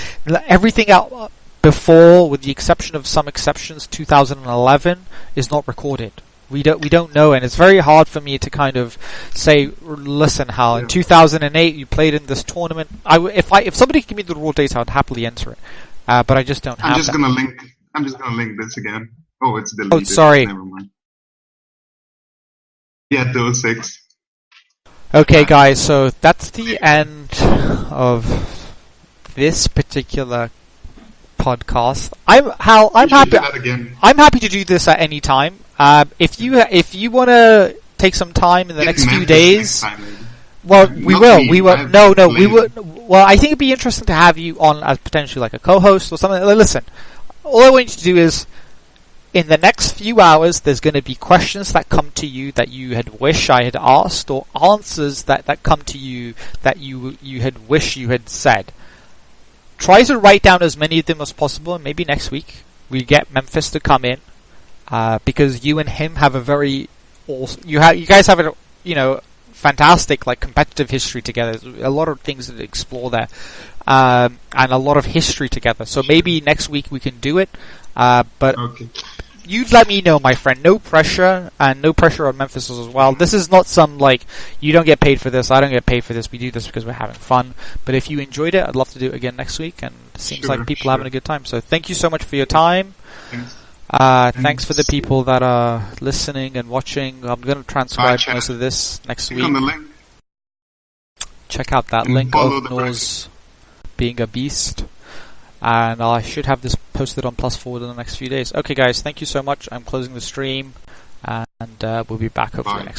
Speaker 1: everything out before, with the exception of some exceptions, 2011 is not recorded. We don't know, and it's very hard for me to kind of say, listen, Hal, in 2008 you played in this tournament. If somebody give me the raw data, I'd happily enter it. But I just don't have
Speaker 2: I'm just gonna link this again. Oh, it's deleted.
Speaker 1: Oh, sorry.
Speaker 2: Never mind. Yeah, Duel 6.
Speaker 1: Okay, guys, so that's the end of this particular podcast. I'm happy to do this at any time. If you want to take some time in the next few days, well, we will. No, we will. Well, I think it'd be interesting to have you on as potentially like a co-host or something. Listen, all I want you to do is, in the next few hours, there's going to be questions that come to you that you had wished I had asked, or answers that come to you that you had wished you had said. Try to write down as many of them as possible, and maybe next week we get Memphis to come in, because you and him have a very you guys have a fantastic, like, competitive history together. There's a lot of things to explore there, and a lot of history together. So maybe next week we can do it. But
Speaker 2: Okay.
Speaker 1: you let me know, my friend. No pressure, and no pressure on Memphis as well. This is not some, like, you don't get paid for this, I don't get paid for this, we do this because we're having fun. But if you enjoyed it, I'd love to do it again next week, and it seems like people are having a good time. So thank you so much for your time. Thanks for the people that are listening and watching. I'm going to transcribe most of this next
Speaker 2: Click
Speaker 1: week.
Speaker 2: on the link.
Speaker 1: Check out that
Speaker 2: And
Speaker 1: link
Speaker 2: follow
Speaker 1: of
Speaker 2: the
Speaker 1: Nor's being a beast. And I should have this posted on Plus Forward in the next few days. Okay, guys, thank you so much. I'm closing the stream, and we'll be back hopefully next